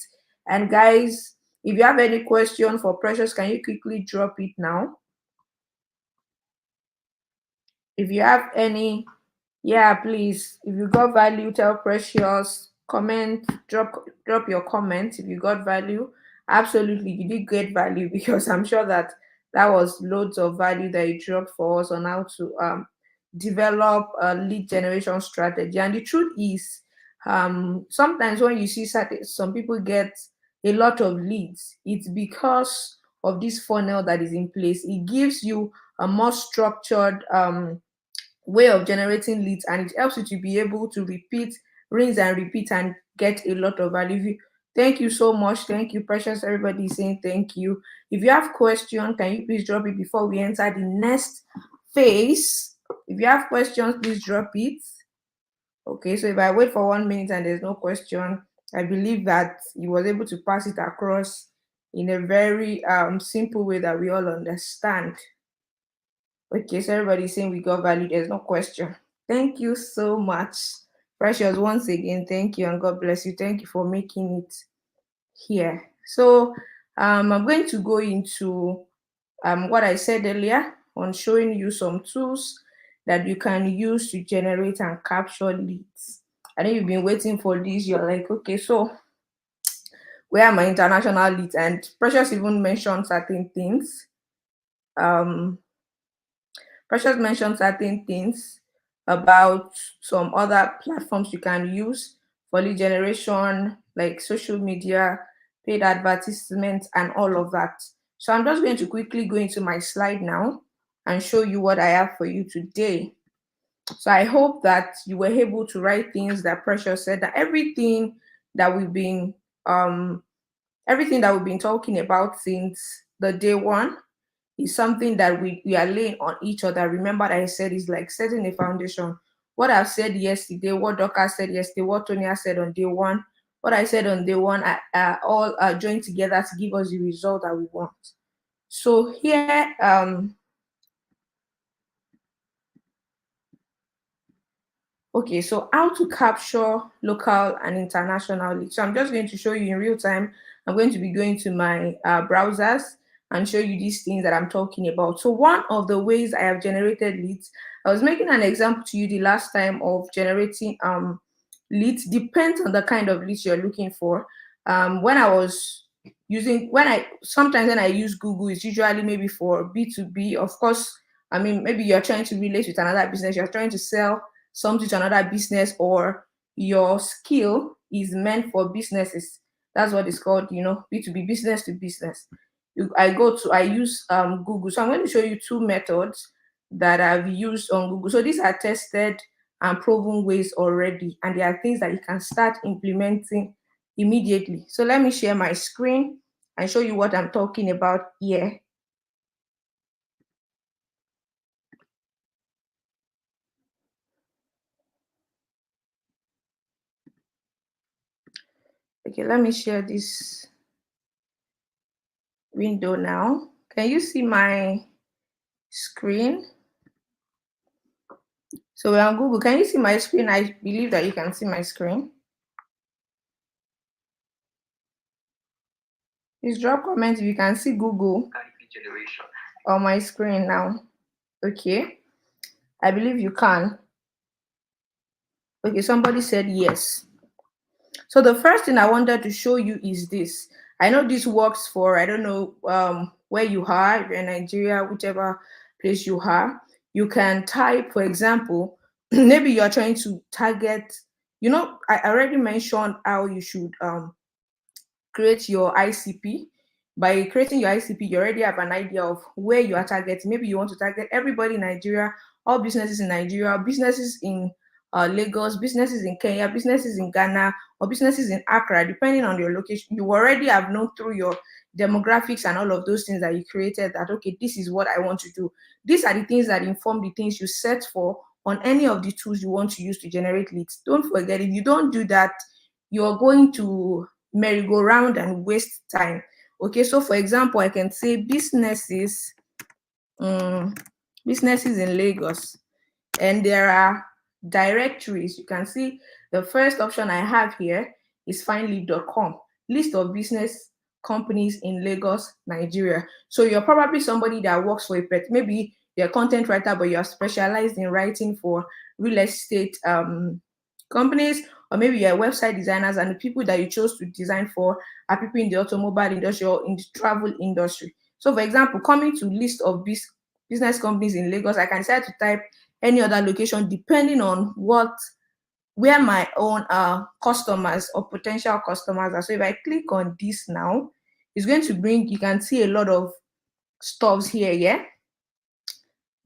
And guys, if you have any question for Precious, can you quickly drop it now? If you have any, yeah, please. If you got value, tell Precious. Comment, drop your comments if you got value. Absolutely, you did get value because I'm sure that that was loads of value that you dropped for us on how to develop a lead generation strategy. And the truth is, sometimes when you see some people get a lot of leads, it's because of this funnel that is in place. It gives you a more structured way of generating leads, and it helps you to be able to repeat, rinse and repeat, and get a lot of value. Thank you so much. Thank you, Precious. Everybody is saying thank you. If you have question, can you please drop it before we enter the next phase? If you have questions, please drop it. Okay, so if I wait for 1 minute and there's no question, I believe that he was able to pass it across in a very simple way that we all understand. Okay, so everybody's saying we got value. There's no question. Thank you so much. Precious, once again, thank you and God bless you. Thank you for making it here. So I'm going to go into what I said earlier on showing you some tools that you can use to generate and capture leads. I know you've been waiting for this. You're like, okay, so where are my international leads? And Precious even mentioned certain things. Um, Precious mentioned certain things about some other platforms you can use for lead generation, like social media, paid advertisements, and all of that. So I'm just going to quickly go into my slide now and show you what I have for you today. So I hope that you were able to write things that Precious said, that that we've been everything that we've been talking about since the day one is something that we are laying on each other. Remember that I said it's like setting a foundation. What I've said yesterday, what Docker said yesterday, what Tonya said on day one, what I said on day one, all joined together to give us the result that we want. So here, okay, so how to capture local and international leads. So I'm just going to show you in real time. I'm going to be going to my browsers and show you these things that I'm talking about. So one of the ways I have generated leads, I was making an example to you the last time of generating leads. Depends on the kind of leads you're looking for. When I was sometimes when I use Google, it's usually maybe for B2B. Of course, I mean, maybe you're trying to relate with another business, you're trying to sell something to another business, or your skill is meant for businesses. That's what it's called, B2B, business to business. I use Google. So I'm going to show you two methods that I've used on Google. So these are tested and proven ways already, and they are things that you can start implementing immediately. So let me share my screen and show you what I'm talking about here. Okay, let me share this window now. Can you see my screen? So we're on Google. Can you see my screen? I believe that you can see my screen. Please drop comments if you can see Google on my screen now. Okay, I believe you can. Okay, somebody said yes. So the first thing I wanted to show you is this. I know this works for, I don't know where you are, if you're in Nigeria, whichever place you are. You can type, for example, maybe you're trying to target, I already mentioned how you should create your ICP. By creating your ICP, you already have an idea of where you are targeting. Maybe you want to target everybody in Nigeria, all businesses in Nigeria, businesses in Lagos, businesses in Kenya, businesses in Ghana, or businesses in Accra, depending on your location. You already have known through your demographics and all of those things that you created that, okay, this is what I want to do. These are the things that inform the things you set for on any of the tools you want to use to generate leads. Don't forget, if you don't do that, you're going to merry-go-round and waste time. Okay, so for example, I can say businesses in Lagos, and there are directories. You can see the first option I have here is findlead.com, list of business companies in Lagos, Nigeria. So you're probably somebody that works for maybe you're a content writer, but you're specialized in writing for real estate companies, or maybe you're website designers, and the people that you chose to design for are people in the automobile industry or in the travel industry. So for example, coming to list of business companies in Lagos, I can decide to type any other location depending on where my own customers or potential customers are. So if I click on this now, it's going to bring, you can see a lot of stuffs here, yeah?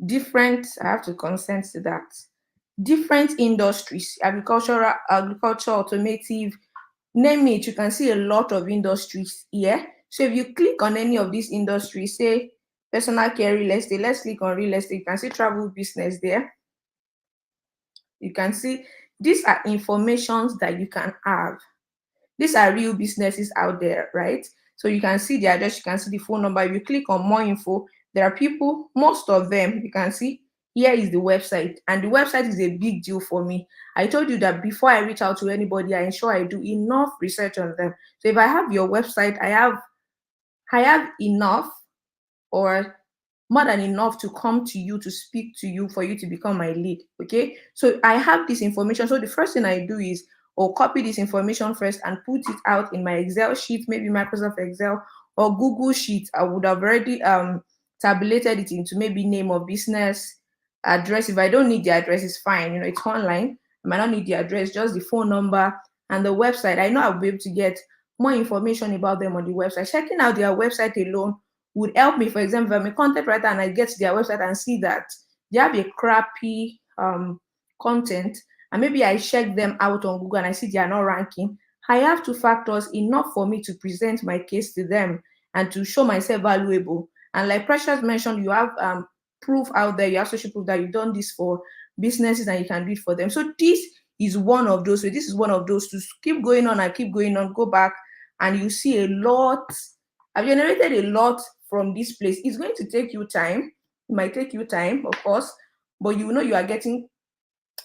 Different, I have to consent to that. Different industries, agriculture, automotive, name it, you can see a lot of industries here. So if you click on any of these industries, say personal care, real estate, let's click on real estate, you can see travel business there. You can see these are informations that you can have. These are real businesses out there, right? So you can see the address, you can see the phone number. If you click on more info, there are people, most of them, you can see here is the website, and the website is a big deal for me. I told you that before I reach out to anybody, I ensure I do enough research on them. So if I have your website, I have enough, or more than enough, to come to you, to speak to you, for you to become my lead. Okay, so I have this information. So the first thing I do is, or copy this information first and put it out in my Excel sheet, maybe Microsoft Excel or Google Sheet. I would have already tabulated it into maybe name of business, address. If I don't need the address, it's fine, it's online. I might not need the address, just the phone number and the website. I know I'll be able to get more information about them on the website. Checking out their website alone would help me. For example, if I'm a content writer and I get to their website and see that they have a crappy content, and maybe I check them out on Google and I see they are not ranking, I have two factors enough for me to present my case to them and to show myself valuable. And like Precious mentioned, you have proof out there, you have social proof that you've done this for businesses and you can do it for them. So this is one of those. So this is one of those to keep going on and keep going on. Go back and you see a lot. I've generated a lot from this place. It's going to take you time. It might take you time, of course, but you know you are getting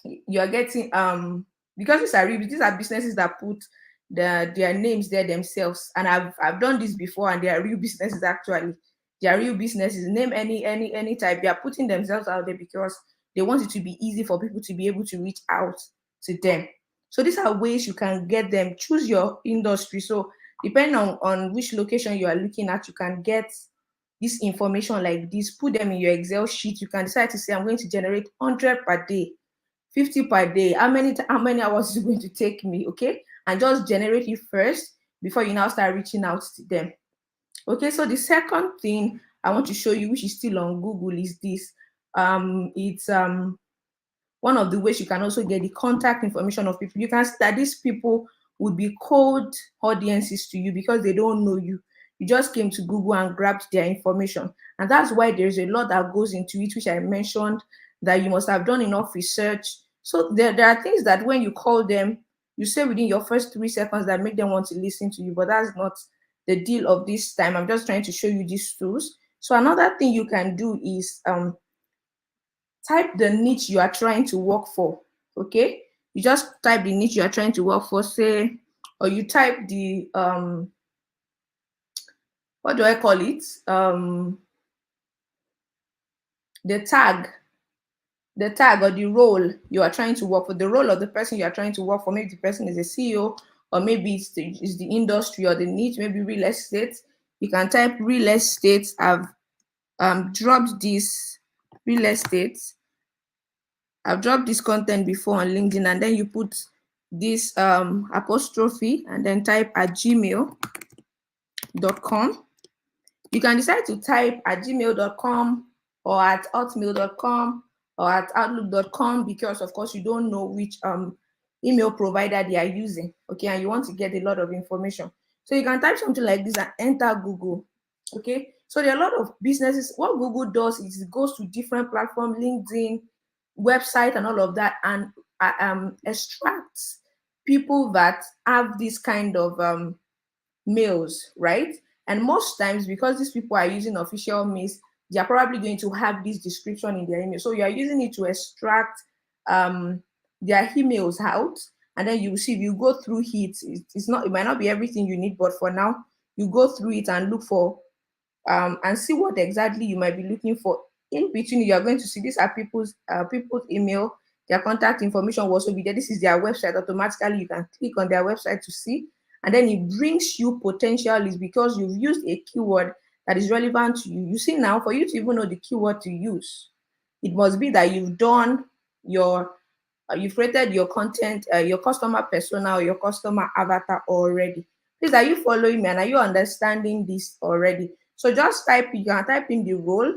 because these are businesses that put their names there themselves. And I've done this before, and they are real businesses. Actually, they are real businesses. Name any type. They are putting themselves out there because they want it to be easy for people to be able to reach out to them. So these are ways you can get them. Choose your industry. So depending on which location you are looking at, you can get this information like this. Put them in your Excel sheet. You can decide to say, I'm going to generate 100 per day 50 per day. How many hours is it going to take me? Okay, and just generate it first before you now start reaching out to them. Okay, so the second thing I want to show you, which is still on Google, is this. It's one of the ways you can also get the contact information of people. You can see that these people would be cold audiences to you because they don't know you. You just came to Google and grabbed their information. And that's why there's a lot that goes into it, which I mentioned, that you must have done enough research. So there are things that when you call them, you say within your first 3 seconds that make them want to listen to you, but that's not the deal of this time. I'm just trying to show you these tools. So another thing you can do is type the niche you are trying to work for. Okay, you just type the niche you are trying to work for, say, or you type the what do I call it, the tag or the role you are trying to work for, the role of the person you are trying to work for. Maybe the person is a CEO, or maybe it's the industry or the niche, maybe real estate. You can type real estate. I've dropped this real estate. I've dropped this content before on LinkedIn, and then you put this apostrophe and then type at gmail.com. You can decide to type at gmail.com or at hotmail.com or at outlook.com, because of course you don't know which email provider they are using. Okay, and you want to get a lot of information. So you can type something like this and enter Google. Okay, so there are a lot of businesses. What Google does is it goes to different platforms, LinkedIn, website, and all of that, and extracts people that have this kind of mails, right? And most times, because these people are using official mails, they are probably going to have this description in their email. So you are using it to extract their emails out, and then you see, if you go through it, it's not, it might not be everything you need, but for now, you go through it and look for and see what exactly you might be looking for. In between, you are going to see these are people's email, their contact information will also be there. This is their website. Automatically, you can click on their website to see, and then it brings you potential leads because you've used a keyword that is relevant to you. You see, now for you to even know the keyword to use, it must be that you've done your you've created your content, your customer persona or your customer avatar already. Please, are you following me and are you understanding this already? So just type, you can type in the role.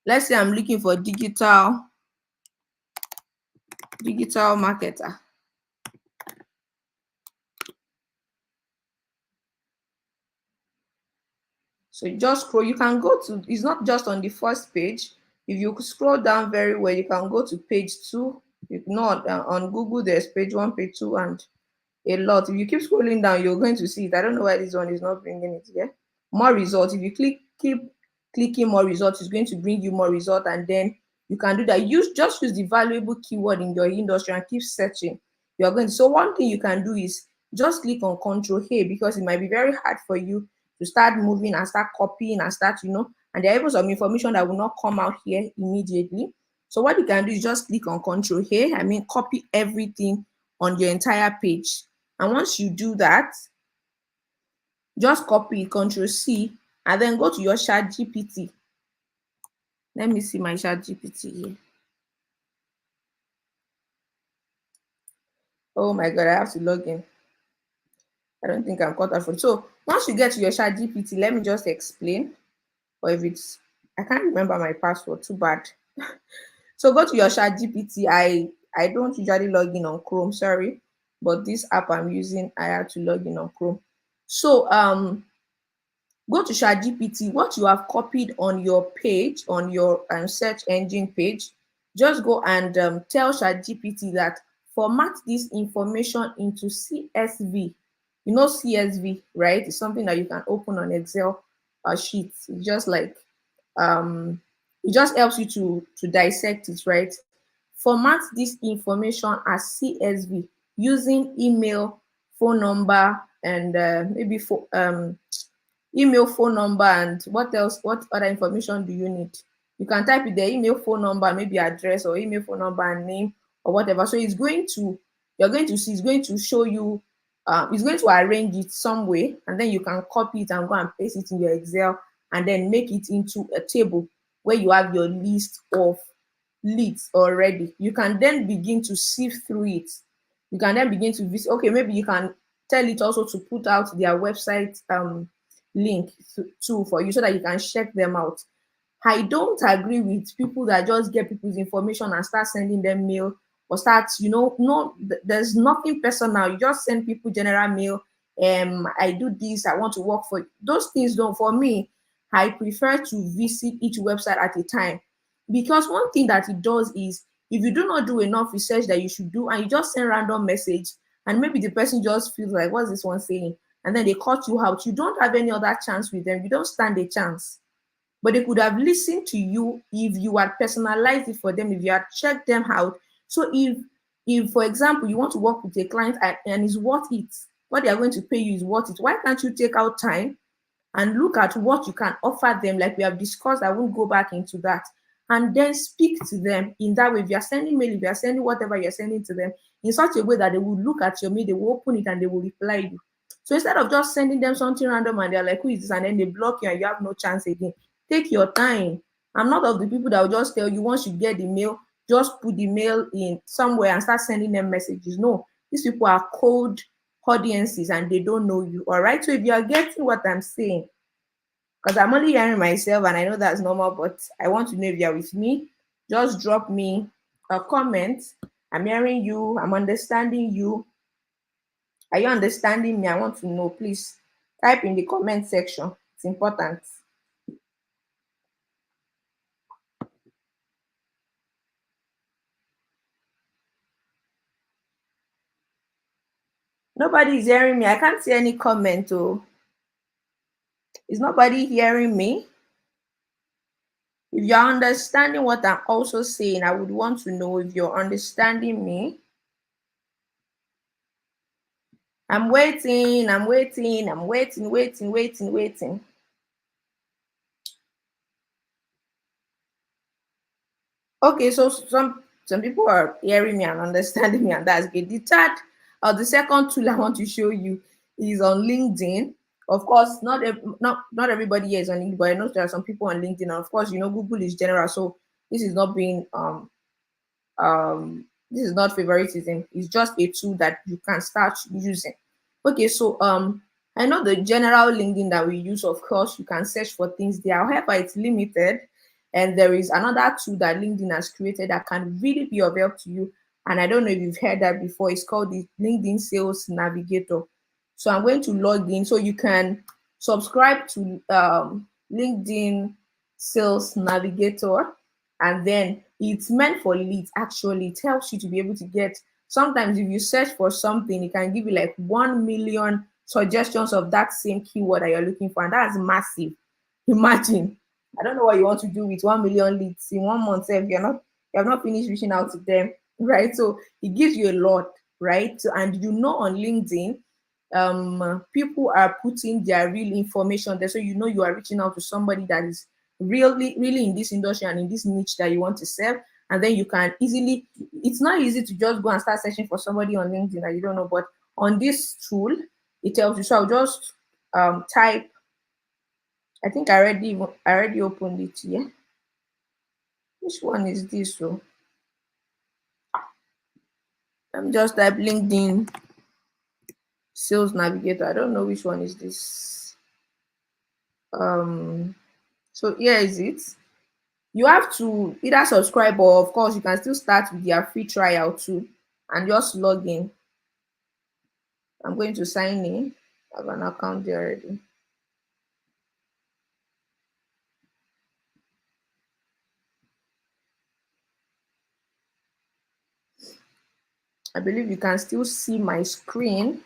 Let's say I'm looking for digital marketer. So you just scroll, you can go to, it's not just on the first page. If you scroll down very well, you can go to page 2. If not, on Google, there's page 1, page 2, and a lot. If you keep scrolling down, you're going to see it. I don't know why this one is not bringing it here. More results. If you keep clicking more results, it's going to bring you more results, and then you can do that. Use the valuable keyword in your industry and keep searching. You're going to, so one thing you can do is just click on Control A, because it might be very hard for you to start moving and start copying and start, and there are even some information that will not come out here immediately. So what you can do is just click on Control A, copy everything on your entire page. And once you do that, just copy, Control C, and then go to your ChatGPT. Let me see my ChatGPT here. Oh my God, I have to log in. I don't think I'm caught up for it. So once you get to your ChatGPT, let me just explain. Or if it's, I can't remember my password, too bad. So go to your ChatGPT. I don't usually log in on Chrome, sorry, but this app I'm using, I have to log in on Chrome. So go to ChatGPT. What you have copied on your page, on your search engine page, just go and tell ChatGPT that format this information into CSV. You know CSV, right? It's something that you can open on Excel sheets. It's just like it just helps you to dissect it, right? Format this information as CSV using email, phone number, and maybe for email, phone number, and what else? What other information do you need? You can type in the email, phone number, maybe address, or email, phone number, and name, or whatever. So it's going to, you're going to see, it's going to show you, it's going to arrange it some way, and then you can copy it and go and paste it in your Excel, and then make it into a table where you have your list of leads already, you can then begin to sift through it. You can then begin to visit. Okay, maybe you can tell it also to put out their website link too for you so that you can check them out. I don't agree with people that just get people's information and start sending them mail or start, no, there's nothing personal. You just send people general mail. I do this, I want to work for you. Those things don't, for me, I prefer to visit each website at a time. Because one thing that it does is if you do not do enough research that you should do and you just send random message and maybe the person just feels like, what's this one saying? And then they cut you out, you don't have any other chance with them. You don't stand a chance. But they could have listened to you if you had personalized it for them, if you had checked them out. So if for example you want to work with a client and it's worth it, what they are going to pay you is worth it, why can't you take out time and look at what you can offer them, like we have discussed? I won't go back into that. And then speak to them in that way. If you're sending mail, if you're sending whatever you're sending to them in such a way that they will look at your mail, they will open it and they will reply you. So instead of just sending them something random and they're like, who is this? And then they block you and you have no chance again. Take your time. I'm not of the people that will just tell you once you get the mail, just put the mail in somewhere and start sending them messages. No, these people are cold audiences and they don't know you. All right. So if you are getting what I'm saying, because I'm only hearing myself and I know that's normal, but I want to know if you're with me. Just drop me a comment. I'm hearing you, I'm understanding you. Are you understanding me? I want to know. Please type in the comment section. It's important. Nobody is hearing me. I can't see any comment. Oh, is nobody hearing me? If you're understanding what I'm also saying, I would want to know if you're understanding me. I'm waiting, I'm waiting, I'm waiting, waiting, waiting, waiting. Okay, so some people are hearing me and understanding me, and that's good. The third or the second tool I want to show you is on LinkedIn. Of course, not everybody here is on LinkedIn, but I know there are some people on LinkedIn. And of course, Google is general, so this is not being this is not favoritism. It's just a tool that you can start using. Okay, so I know the general LinkedIn that we use. Of course, you can search for things there. However, it's limited, and there is another tool that LinkedIn has created that can really be of help to you. And I don't know if you've heard that before. It's called the LinkedIn Sales Navigator. So I'm going to log in so you can subscribe to LinkedIn Sales Navigator, and then it's meant for leads. Actually, it helps you to be able to get, sometimes if you search for something, it can give you like 1 million suggestions of that same keyword that you're looking for, and that's massive. Imagine, I don't know what you want to do with 1 million leads in 1 month if you have not finished reaching out to them, right? So it gives you a lot, right? So, and on LinkedIn, people are putting their real information there, so you are reaching out to somebody that is really really in this industry and in this niche that you want to serve. And then you can easily, it's not easy to just go and start searching for somebody on LinkedIn that you don't know, but on this tool it helps you. So I'll just type, I think I already opened it here. Which one is this? So I'm just type LinkedIn Sales Navigator. I don't know which one is this. So here is it. You have to either subscribe, or of course you can still start with their free trial too and just log in. I'm going to sign in. I have an account there already. I believe you can still see my screen.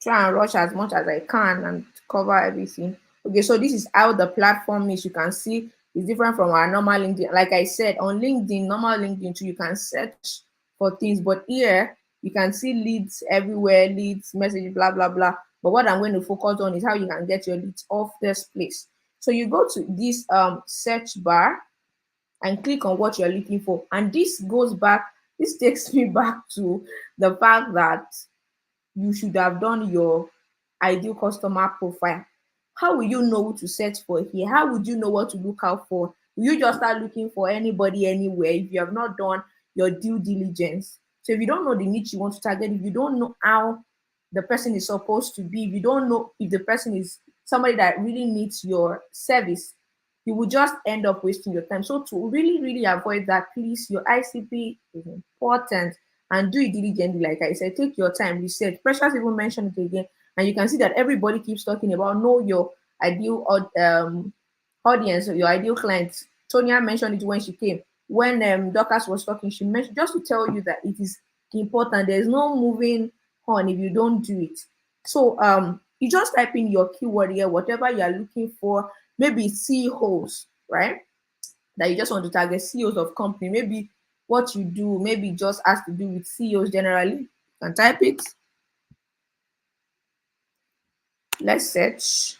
Try and rush as much as I can and cover everything. Okay, so this is how the platform is. You can see it's different from our normal LinkedIn. Like I said, on LinkedIn, normal LinkedIn too, you can search for things, but here you can see leads everywhere, leads, message, blah blah blah. But what I'm going to focus on is how you can get your leads off this place. So you go to this search bar and click on what you're looking for, and this takes me back to the fact that you should have done your ideal customer profile. How will you know what to search for here? How would you know what to look out for You just start looking for anybody anywhere if you have not done your due diligence. So if you don't know the niche you want to target, if you don't know how the person is supposed to be, if you don't know if the person is somebody that really needs your service, you will just end up wasting your time. So to really, really avoid that, please, your ICP is important and do it diligently. Like I said, take your time, research. Precious even mentioned it again, and you can see that everybody keeps talking about know your ideal audience or your ideal clients. Tonya mentioned it when she came. When Dorcas was talking, she mentioned just to tell you that it is important. There's no moving on if you don't do it. So you just type in your keyword here, whatever you are looking for. Maybe CEOs, right? That you just want to target CEOs of company. Maybe what you do, maybe just has to do with CEOs generally. You can type it. Let's search.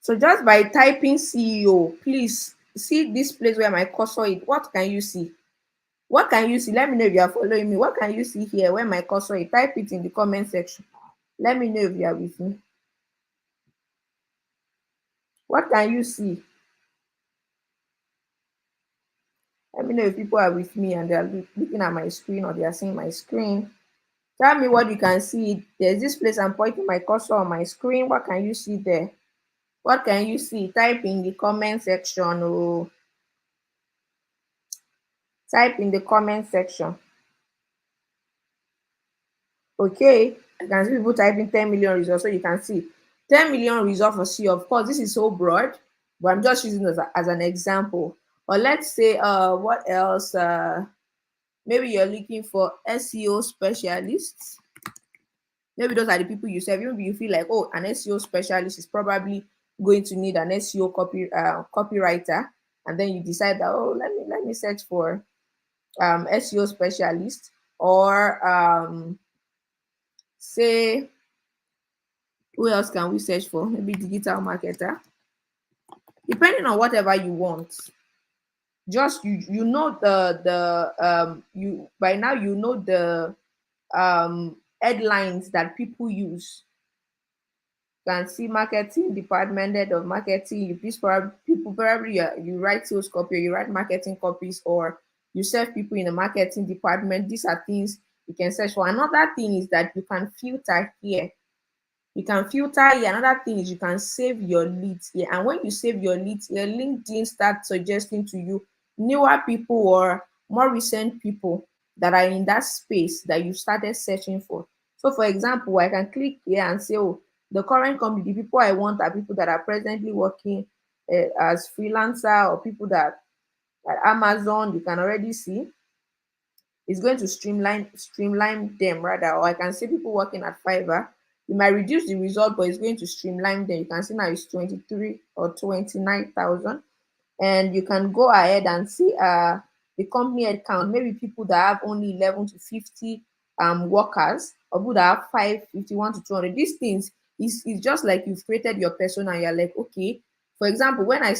So just by typing CEO, please see this place where my cursor is. What can you see? What can you see? Let me know if you are following me. What can you see here where my cursor is? Type it in the comment section. Let me know if you are with me. What can you see? Let me know if people are with me and they are looking at my screen or they are seeing my screen. Tell me what you can see. There's this place I'm pointing my cursor on my screen. What can you see there? What can you see? Type in the comment section. Oh, type in the comment section. Okay, I can see people typing 10 million results. So you can see 10 million results for C. Of course, this is so broad, but I'm just using this as an example. Or let's say, what else? Maybe you're looking for SEO specialists. Maybe those are the people you serve. Maybe you feel like, oh, an SEO specialist is probably going to need an SEO copywriter, and then you decide that, oh, let me search for SEO specialist, or say, who else can we search for? Maybe digital marketer. Depending on whatever you want. Just you know you by now you know the headlines that people use. You can see marketing department, head of marketing. People probably you write sales copy, or you write marketing copies, or you serve people in the marketing department. These are things you can search for. Another thing is that you can filter here. You can filter here. Another thing is you can save your leads here. And when you save your leads here, LinkedIn starts suggesting to you newer people or more recent people that are in that space that you started searching for. So for example, I can click here and say, oh, the current company, the people I want are people that are presently working as freelancer, or people that at Amazon. You can already see it's going to streamline them rather. Or I can see people working at Fiverr. You might reduce the result, but it's going to streamline them. You can see now it's 23 or 29,000. And you can go ahead and see the company account. Maybe people that have only 11 to 50 workers, or people that have 551 to 200. These things is just like you've created your persona and you're like, okay. For example, when I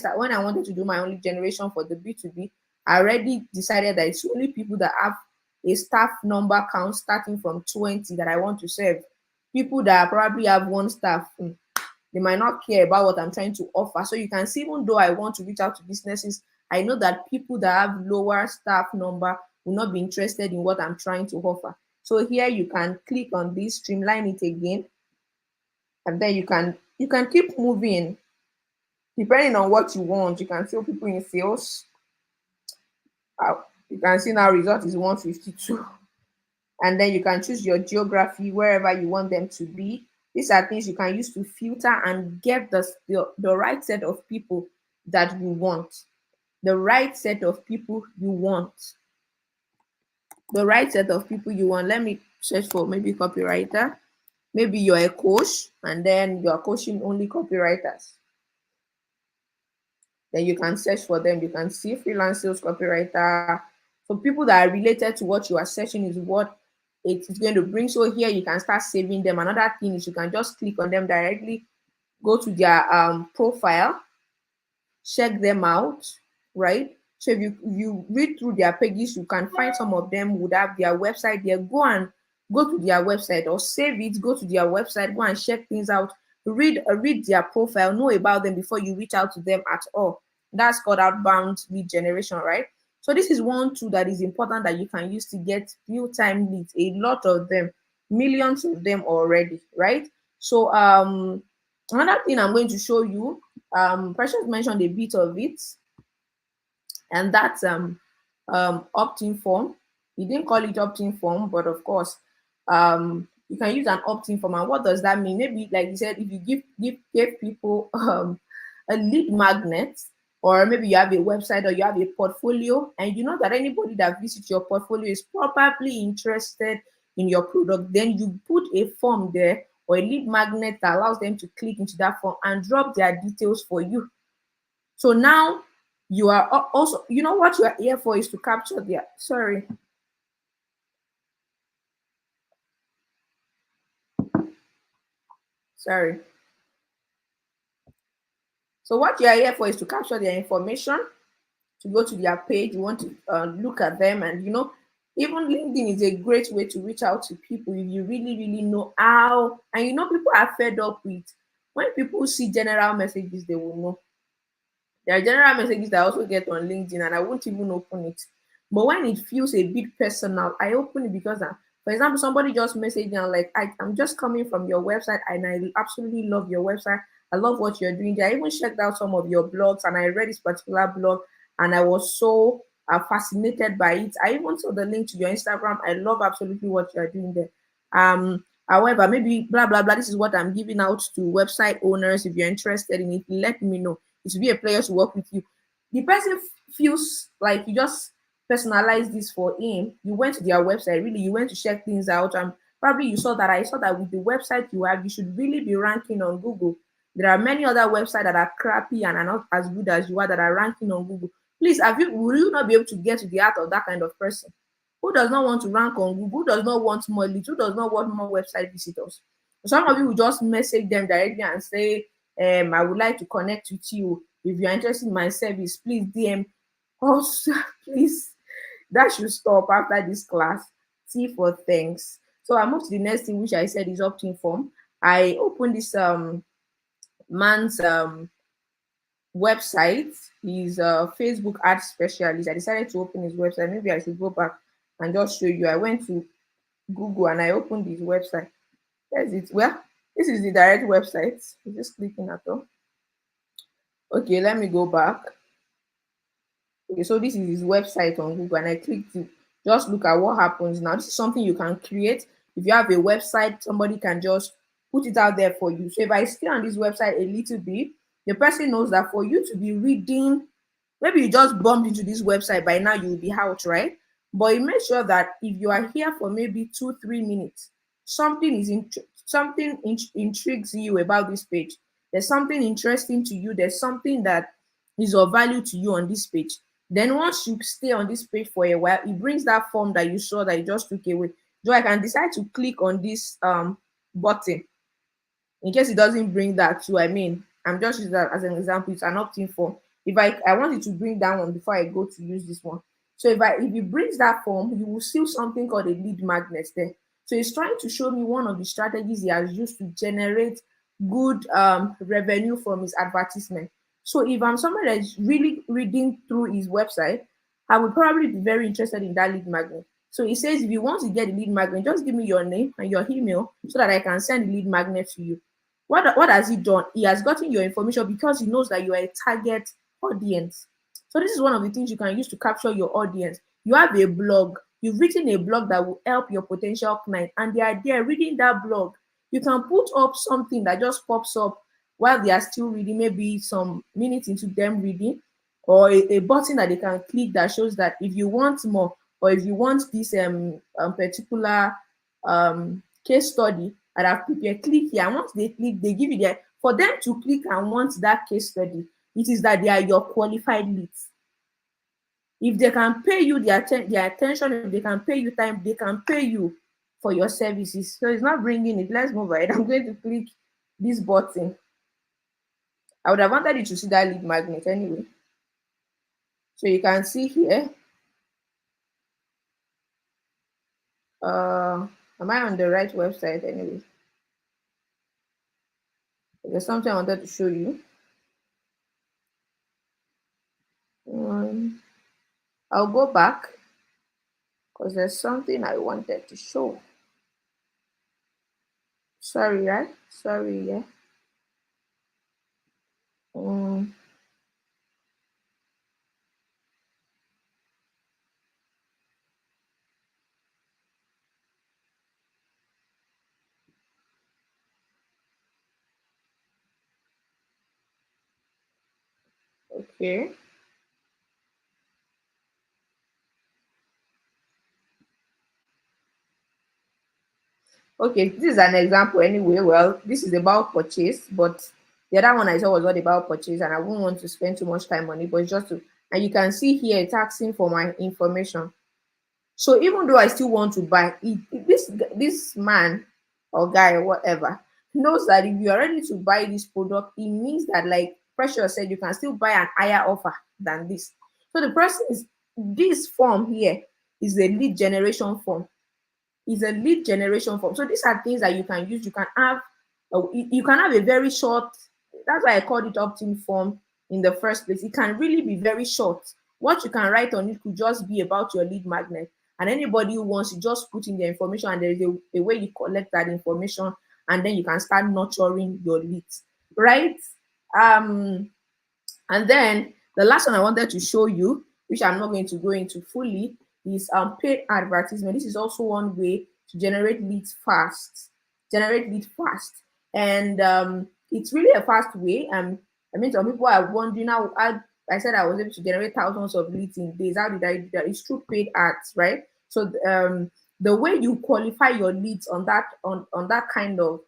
wanted to do my only generation for the B2B, I already decided that it's only people that have a staff number count starting from 20 that I want to serve. People that probably have one staff, they might not care about what I'm trying to offer. So you can see, even though I want to reach out to businesses, I know that people that have lower staff number will not be interested in what I'm trying to offer. So here you can click on this, streamline it again, and then you can keep moving depending on what you want. You can see people in sales. You can see now result is 152. And then you can choose your geography wherever you want them to be. These are things you can use to filter and get the right set of people that you want. The right set of people you want. The right set of people you want. Let me search for maybe copywriter. Maybe you're a coach and then you're coaching only copywriters. Then you can search for them. You can see freelance sales copywriter. So people that are related to what you are searching is what it is going to bring. So here you can start saving them. Another thing is you can just click on them directly, go to their profile, check them out, right? So if you read through their pages, you can find some of them would have their website there. Go to their website or save it, go to their website, go and check things out. read their profile, know about them before you reach out to them at all. That's called outbound lead generation, right? So this is one tool that is important that you can use to get real-time leads, a lot of them, millions of them already, right? So another thing I'm going to show you, Precious mentioned a bit of it, and that's opt-in form. He didn't call it opt-in form, but of course, you can use an opt-in form. And what does that mean? Maybe, like you said, if you give people a lead magnet, or maybe you have a website or you have a portfolio, and you know that anybody that visits your portfolio is probably interested in your product, then you put a form there or a lead magnet that allows them to click into that form and drop their details for you. So now you are also, you know what you are here for is to capture their, sorry. So what you are here for is to capture their information, to go to their page. You want to look at them, and even LinkedIn is a great way to reach out to people if you really know how. And people are fed up with when people see general messages, they will know. There are general messages that I also get on LinkedIn, and I won't even open it. But when it feels a bit personal, I open it because, for example, somebody just messaged me and like, I'm just coming from your website and I absolutely love your website. I love what you're doing there. I even checked out some of your blogs and I read this particular blog and I was so fascinated by it. I even saw the link to your Instagram. I love absolutely what you're doing there. However, maybe blah blah blah. This is what I'm giving out to website owners. If you're interested in it, let me know. It should be a player to work with you. The person feels like you just personalize this for him. You went to their website, really, you went to check things out, and probably you saw that I saw that with the website you have, you should really be ranking on Google. There are many other websites that are crappy and are not as good as you are that are ranking on Google. Please, will you not be able to get to the heart of that kind of person? Who does not want to rank on Google? Who does not want more leads? Who does not want more website visitors? Some of you will just message them directly and say, I would like to connect with you. If you're interested in my service, please DM. Also, please, that should stop after this class. See for thanks. So I move to the next thing, which I said is opt-in form. I opened this man's website. He's a Facebook ad specialist. I decided to open his website. Maybe I should go back and just show you. I went to Google and I opened his website. There's it. Well, this is the direct website. Just clicking at all. Okay, let me go back. Okay, so this is his website on Google, and I clicked it. Just look at what happens now. This is something you can create. If you have a website, somebody can just put it out there for you. So if I stay on this website a little bit, the person knows that for you to be reading, maybe you just bumped into this website, by now you will be out, right? But you make sure that if you are here for maybe 2-3 minutes, something intrigues you about this page. There's something interesting to you. There's something that is of value to you on this page. Then once you stay on this page for a while, it brings that form that you saw that you just took away. So I can decide to click on this button in case it doesn't bring that too. I mean, I'm just using that as an example. It's an opt-in form. If I want it to bring that one before I go to use this one. So if it brings that form, you will see something called a lead magnet there. So it's trying to show me one of the strategies he has used to generate good revenue from his advertisement. So if I'm someone that is really reading through his website, I would probably be very interested in that lead magnet. So it says if you want to get the lead magnet, just give me your name and your email so that I can send the lead magnet to you. What has he done? He has gotten your information because he knows that you are a target audience. So this is one of the things you can use to capture your audience. You have a blog. You've written a blog that will help your potential client, and they are there reading that blog. You can put up something that just pops up while they are still reading, maybe some minutes into them reading, or a button that they can click that shows that if you want more, or if you want this particular case study that I've prepared, click here. And once they click, they give you there. For them to click and want that case study, it is that they are your qualified leads. If they can pay you their attention, if they can pay you time, they can pay you for your services. So it's not bringing it. Let's move ahead. I'm going to click this button. I would have wanted you to see that lead magnet anyway. So you can see here. Am I on the right website anyway? There's something I wanted to show you. I'll go back because there's something I wanted to show. Sorry, right? Sorry, yeah. Um, okay. Okay, this is an example anyway. Well, this is about purchase, but the other one I saw was not about purchase, and I wouldn't want to spend too much time on it, but it's just to, and you can see here it's asking for my information. So even though I still want to buy it, this man or guy or whatever knows that if you are ready to buy this product, it means that, like Precious said, you can still buy an higher offer than this. So the person is, this form here is a lead generation form. Is a lead generation form. So these are things that you can use. You can have you can have a very short. That's why I called it opt-in form in the first place. It can really be very short. What you can write on it could just be about your lead magnet, and anybody who wants to just put in their information, and there is a way you collect that information, and then you can start nurturing your leads, right? Um, and then the last one I wanted to show you, which I'm not going to go into fully, is paid advertisement. This is also one way to generate leads fast. Generate leads fast. And it's really a fast way. I mean, some people are wondering how I said I was able to generate thousands of leads in days. How did I do that? It's through paid ads, right? So the way you qualify your leads on that kind of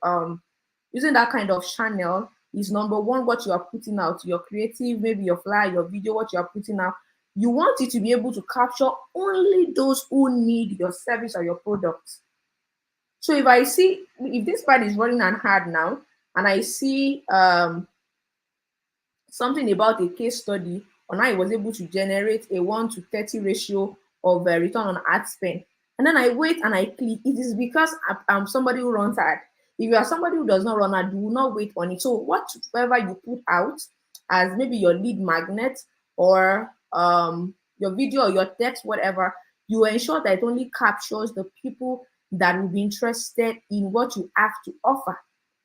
using that kind of channel is, number one, what you are putting out, your creative, maybe your flyer, your video, what you are putting out. You want it to be able to capture only those who need your service or your product. So if I see, if this part is running an ad now, and I see something about a case study on how I was able to generate a 1 to 30 ratio of return on ad spend, and then I wait and I click, it is because I'm somebody who runs ad. If you are somebody who does not run ad, you will not wait on it. So whatever you put out as maybe your lead magnet, or your video or your text, whatever, you ensure that it only captures the people that will be interested in what you have to offer.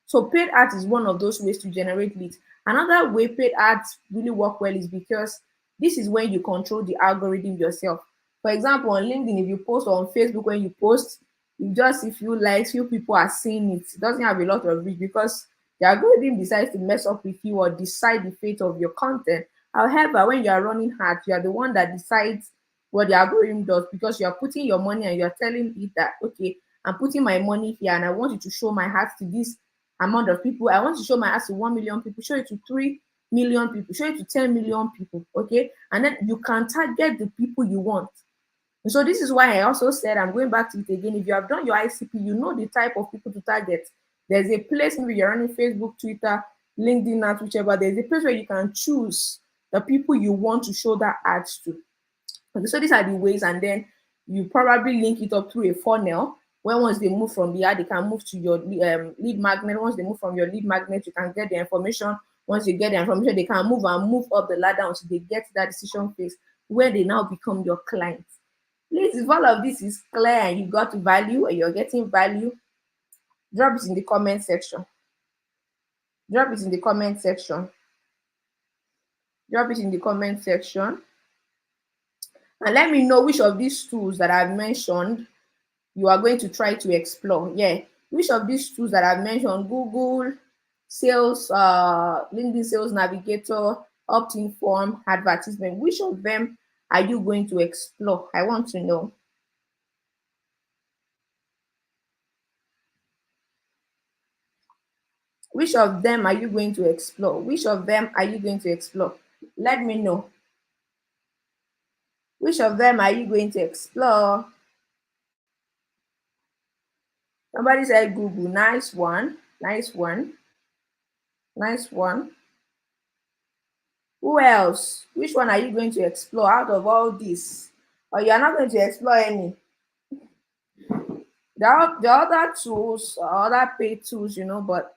So paid ads is one of those ways to generate leads. Another way paid ads really work well is because this is when you control the algorithm yourself. For example, on LinkedIn, if you post, or on Facebook, when you post, you just see few likes, few people are seeing it. It doesn't have a lot of reach because the algorithm decides to mess up with you or decide the fate of your content. However, when you are running ads, you are the one that decides what the algorithm does, because you are putting your money and you are telling it that, okay, I'm putting my money here and I want you to show my ads to this amount of people. I want to show my ads to 1 million people, show it to 3 million people, show it to 10 million people. Okay. And then you can target the people you want. And so this is why I also said, I'm going back to it again. If you have done your ICP, you know the type of people to target. There's a place, maybe you're running Facebook, Twitter, LinkedIn, ads, whichever. There's a place where you can choose the people you want to show that ads to. Okay, so these are the ways, and then you probably link it up through a funnel. When once they move from the ad, they can move to your lead magnet. Once they move from your lead magnet, you can get the information. Once you get the information, they can move up the ladder until they get to that decision phase where they now become your clients. Please, if all of this is clear and you got value or you're getting value, drop it in the comment section. Drop it in the comment section. Drop it in the comment section. And let me know which of these tools that I've mentioned you are going to try to explore. Yeah, which of these tools that I've mentioned, Google Sales, LinkedIn Sales Navigator, opt-in form, advertisement, which of them are you going to explore? I want to know. Which of them are you going to explore? Which of them are you going to explore? Let me know. Which of them are you going to explore? Somebody said Google. Nice one. Nice one. Nice one. Who else? Which one are you going to explore out of all this? Or you are not going to explore any? The other tools, other paid tools, but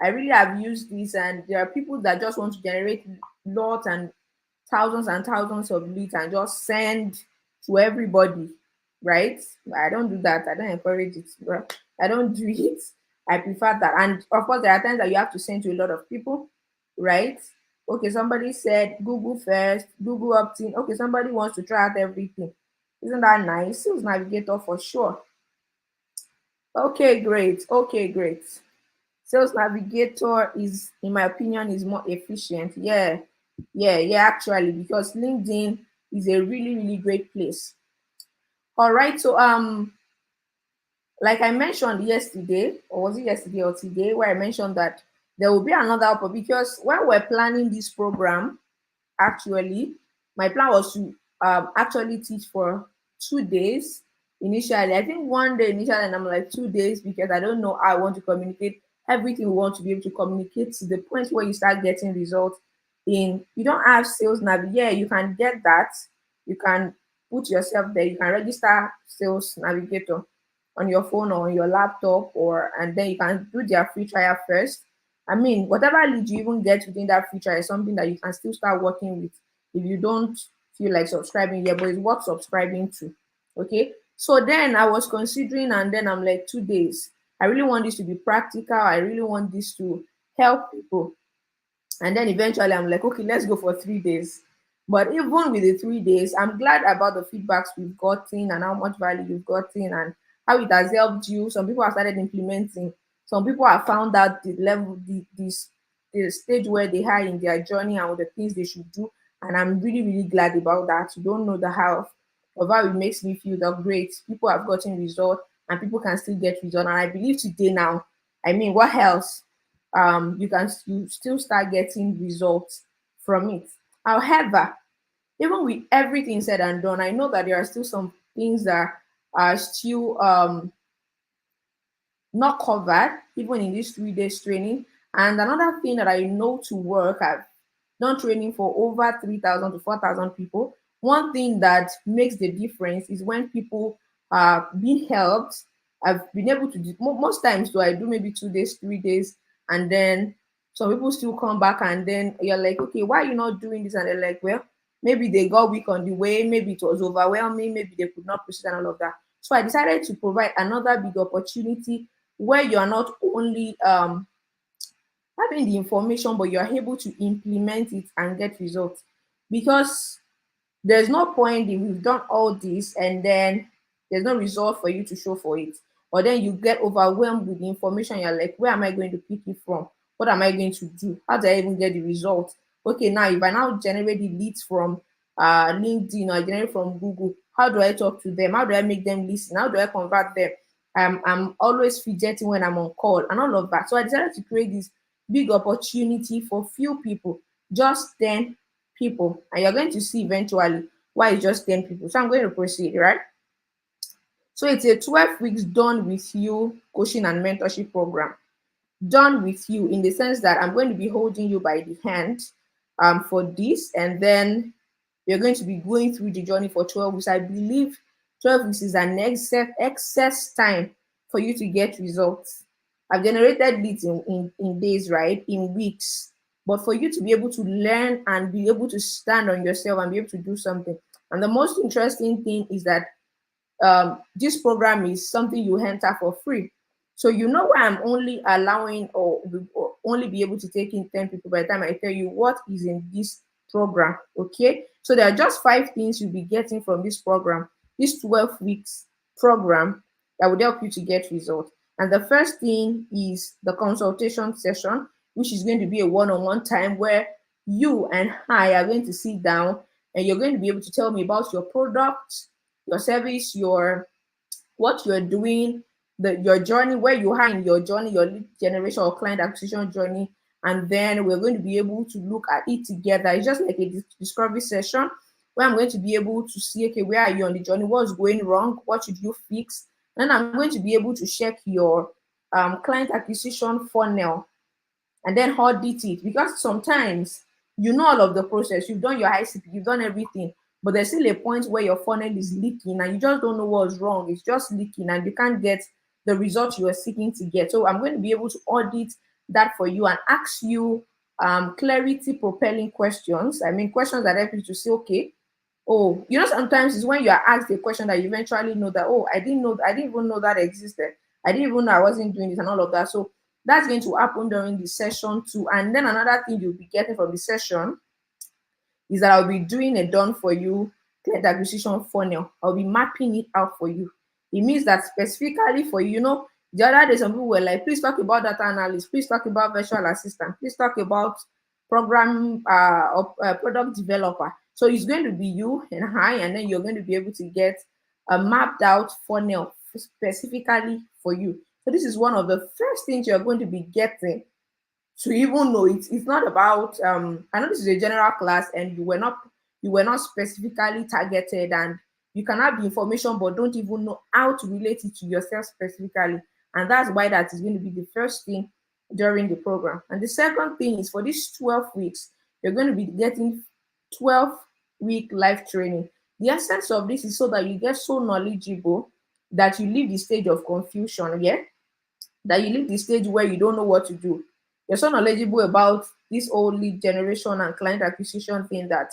I really have used this, and there are people that just want to generate lots and thousands of leads and just send to everybody, right? I don't do that. I don't encourage it, bro. I don't do it. I prefer that. And of course, there are times that you have to send to a lot of people, right? Okay, somebody said Google first, Google opt-in. Okay, somebody wants to try out everything. Isn't that nice? Sales Navigator for sure. Okay, great. Okay, great. Sales Navigator is, in my opinion, is more efficient. Yeah, yeah, actually, because LinkedIn is a really, really great place. All right, so like I mentioned yesterday, or was it yesterday or today, where I mentioned that there will be another because when we're planning this program, actually, my plan was to actually teach for 2 days initially. I think one day initially, and I'm like 2 days because I don't know how I want to communicate everything we want to be able to communicate to the point where you start getting results. In you don't have sales nav, yeah, you can get that. You can put yourself there. You can register sales navigator on your phone or on your laptop, or and then you can do their free trial first. I mean, whatever lead you even get within that feature is something that you can still start working with if you don't feel like subscribing yet, but it's worth subscribing to. Okay. So then I was considering, and then I'm like, 2 days. I really want this to be practical. I really want this to help people. And then eventually I'm like, okay, let's go for 3 days. But even with the 3 days, I'm glad about the feedbacks we've gotten and how much value you've gotten and how it has helped you. Some people have started implementing. Some people have found out the level, the stage where they are in their journey and the things they should do. And I'm really, really glad about that. You don't know the how of how it makes me feel that great. People have gotten results and people can still get results. And I believe today now, I mean, what else? You still start getting results from it. However, even with everything said and done, I know that there are still some things that are still not covered, even in this 3 days training. And another thing that I know to work, I've done training for over 3,000 to 4,000 people. One thing that makes the difference is when people are being helped. I've been able to do most times, do I do maybe 2 days, 3 days, and then some people still come back, and then you're like, okay, why are you not doing this? And they're like, well, maybe they got weak on the way, maybe it was overwhelming, maybe they could not proceed and all of that. So I decided to provide another big opportunity where you are not only having the information, but you are able to implement it and get results. Because there's no point if we've done all this and then there's no result for you to show for it. Or then you get overwhelmed with the information. You're like, where am I going to pick it from? What am I going to do? How do I even get the result? Okay, now if I now generate the leads from LinkedIn or I generate from Google, how do I talk to them? How do I make them listen? How do I convert them? I'm always fidgeting when I'm on call and all of that. So I decided to create this big opportunity for few people, just 10 people, and you're going to see eventually why it's just 10 people. So I'm going to proceed, right? So it's a 12 weeks done with you coaching and mentorship program. Done with you in the sense that I'm going to be holding you by the hand for this, and then you're going to be going through the journey for 12 weeks. I believe 12 weeks is an excess time for you to get results. I've generated leads in days, right? In weeks. But for you to be able to learn and be able to stand on yourself and be able to do something. And the most interesting thing is that this program is something you enter for free. So you know why I'm only allowing or only be able to take in 10 people by the time I tell you what is in this program. Okay. So there are just 5 things you'll be getting from this program, this 12 weeks program that would help you to get results. And the first thing is the consultation session, which is going to be a one-on-one time where you and I are going to sit down and you're going to be able to tell me about your product, your service, your what you're doing, your journey, where you are in your journey, your lead generation or client acquisition journey, and then we're going to be able to look at it together. It's just like a discovery session where I'm going to be able to see, okay, where are you on the journey? What's going wrong? What should you fix? And I'm going to be able to check your client acquisition funnel and then audit it, because sometimes you know all of the process, you've done your ICP, you've done everything, but there's still a point where your funnel is leaking and you just don't know what's wrong. It's just leaking and you can't get the results you are seeking to get. So I'm going to be able to audit that for you and ask you clarity propelling questions. I mean, questions that help you to say, okay, oh, sometimes it's when you are asked a question that you eventually know that, oh, I didn't even know that existed. I didn't even know I wasn't doing this and all of that. So that's going to happen during the session too. And then another thing you'll be getting from the session is that I'll be doing a done for you client acquisition funnel. I'll be mapping it out for you. It means that specifically for you, the other day some people were like, please talk about data analyst, please talk about virtual assistant, please talk about program or product developer. So it's going to be you and I, and then you're going to be able to get a mapped out funnel specifically for you. So this is one of the first things you're going to be getting to even know it's not about I know this is a general class and you were not specifically targeted, and you can have the information but don't even know how to relate it to yourself specifically. And that's why that is going to be the first thing during the program. And the second thing is for these 12 weeks you're going to be getting 12-week live training. The essence of this is so that you get so knowledgeable that you leave the stage of confusion, yeah, that you leave the stage where you don't know what to do. You're so knowledgeable about this whole lead generation and client acquisition thing that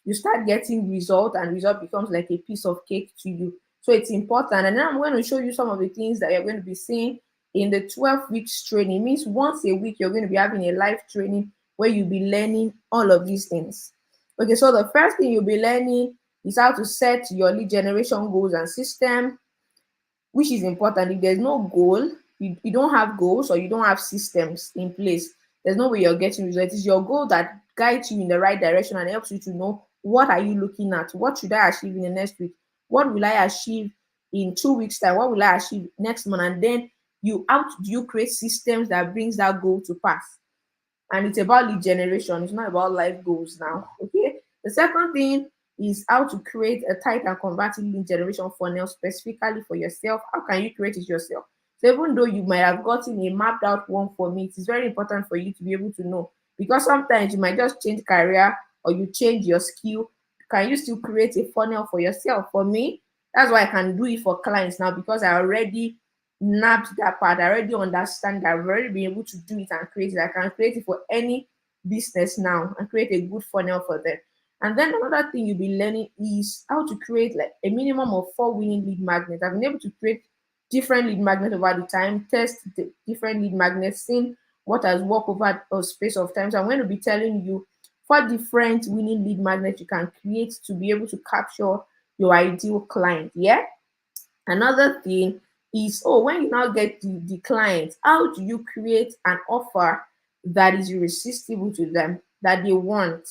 you start getting result, and result becomes like a piece of cake to you. So it's important. And then I'm going to show you some of the things that you're going to be seeing in the 12 weeks training. It means once a week you're going to be having a live training where you'll be learning all of these things. Okay, so the first thing you'll be learning is how to set your lead generation goals and system, which is important. If there's no goal, you don't have goals or you don't have systems in place, there's no way you're getting results. It's your goal that guides you in the right direction and helps you to know what are you looking at, what should I achieve in the next week, what will I achieve in 2 weeks time, what will I achieve next month, and then how do you create systems that brings that goal to pass. And it's about lead generation. It's not about life goals now. Okay. The second thing is how to create a tight and converting lead generation funnel specifically for yourself. How can you create it yourself? So even though you might have gotten a mapped out one for me, it is very important for you to be able to know, because sometimes you might just change career or you change your skill. Can you still create a funnel for yourself? For me, that's why I can do it for clients now, because I already nabbed that part. I already understand that. I've already been able to do it and create it. I can create it for any business now and create a good funnel for them. And then another thing you'll be learning is how to create like a minimum of 4 winning lead magnets. I've been able to create different lead magnets over the time, test the different lead magnets, seen what has worked over a space of time. So I'm going to be telling you 4 different winning lead magnets you can create to be able to capture your ideal client. Yeah. Another thing is, when you now get the client, how do you create an offer that is irresistible to them, that they want?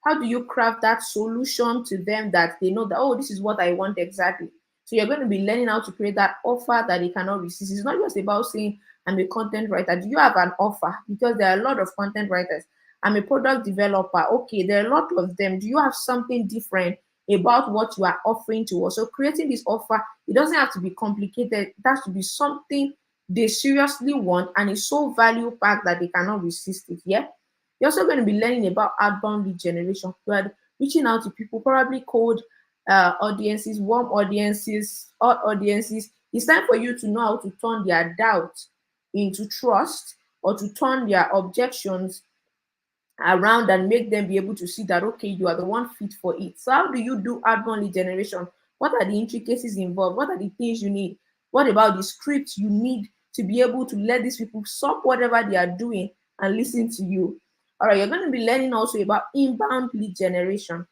How do you craft that solution to them that they know that, oh, this is what I want exactly? So you're going to be learning how to create that offer that they cannot resist. It's not just about saying, I'm a content writer. Do you have an offer? Because there are a lot of content writers. I'm a product developer. Okay, there are a lot of them. Do you have something different about what you are offering to us? So creating this offer, it doesn't have to be complicated. It has to be something they seriously want and is so value packed that they cannot resist it. Yeah. You're also going to be learning about outbound lead generation. You are reaching out to people, probably cold audiences, warm audiences, hot audiences. It's time for you to know how to turn their doubt into trust, or to turn their objections around and make them be able to see that, okay, you are the one fit for it. So how do you do outbound lead generation? What are the intricacies involved? What are the things you need? What about the scripts you need to be able to let these people stop whatever they are doing and listen to you? All right, you're going to be learning also about inbound lead generation.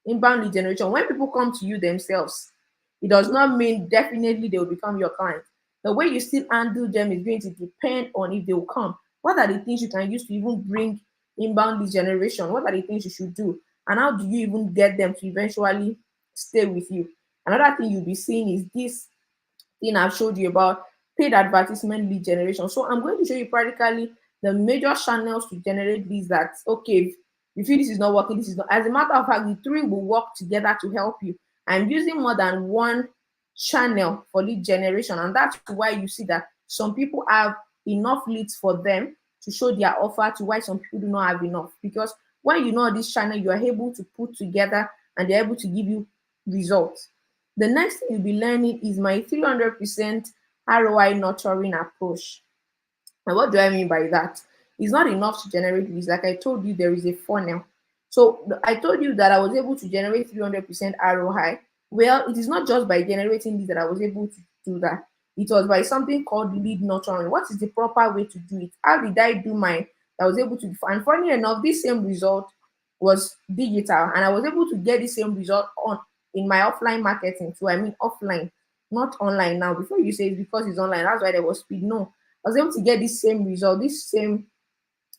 Inbound lead generation, when people come to you themselves, it does not mean definitely they will become your client. The way you still handle them is going to depend on if they will come. What are the things you can use to even bring inbound lead generation? What are the things you should do? And how do you even get them to eventually stay with you? Another thing you'll be seeing is this thing I've showed you about paid advertisement lead generation. So I'm going to show you practically the major channels to generate leads that, okay, if you feel this is not working, this is not. As a matter of fact, the three will work together to help you. I'm using more than one channel for lead generation, and that's why you see that some people have enough leads for them to show their offer, to why some people do not have enough. Because when you know this channel, you are able to put together and they're able to give you results. The next thing you'll be learning is my 300% ROI nurturing approach. And what do I mean by that? It's not enough to generate leads. Like I told you, there is a funnel. So I told you that I was able to generate 300% ROI. Well, it is not just by generating leads that I was able to do that. It was by something called lead nurturing. What is the proper way to do it? How did I do mine? I was able to, and funny enough, this same result was digital, and I was able to get the same result on in my offline marketing too. I mean offline, not online now. Before you say it's because it's online, that's why there was speed. No, I was able to get this same result, this same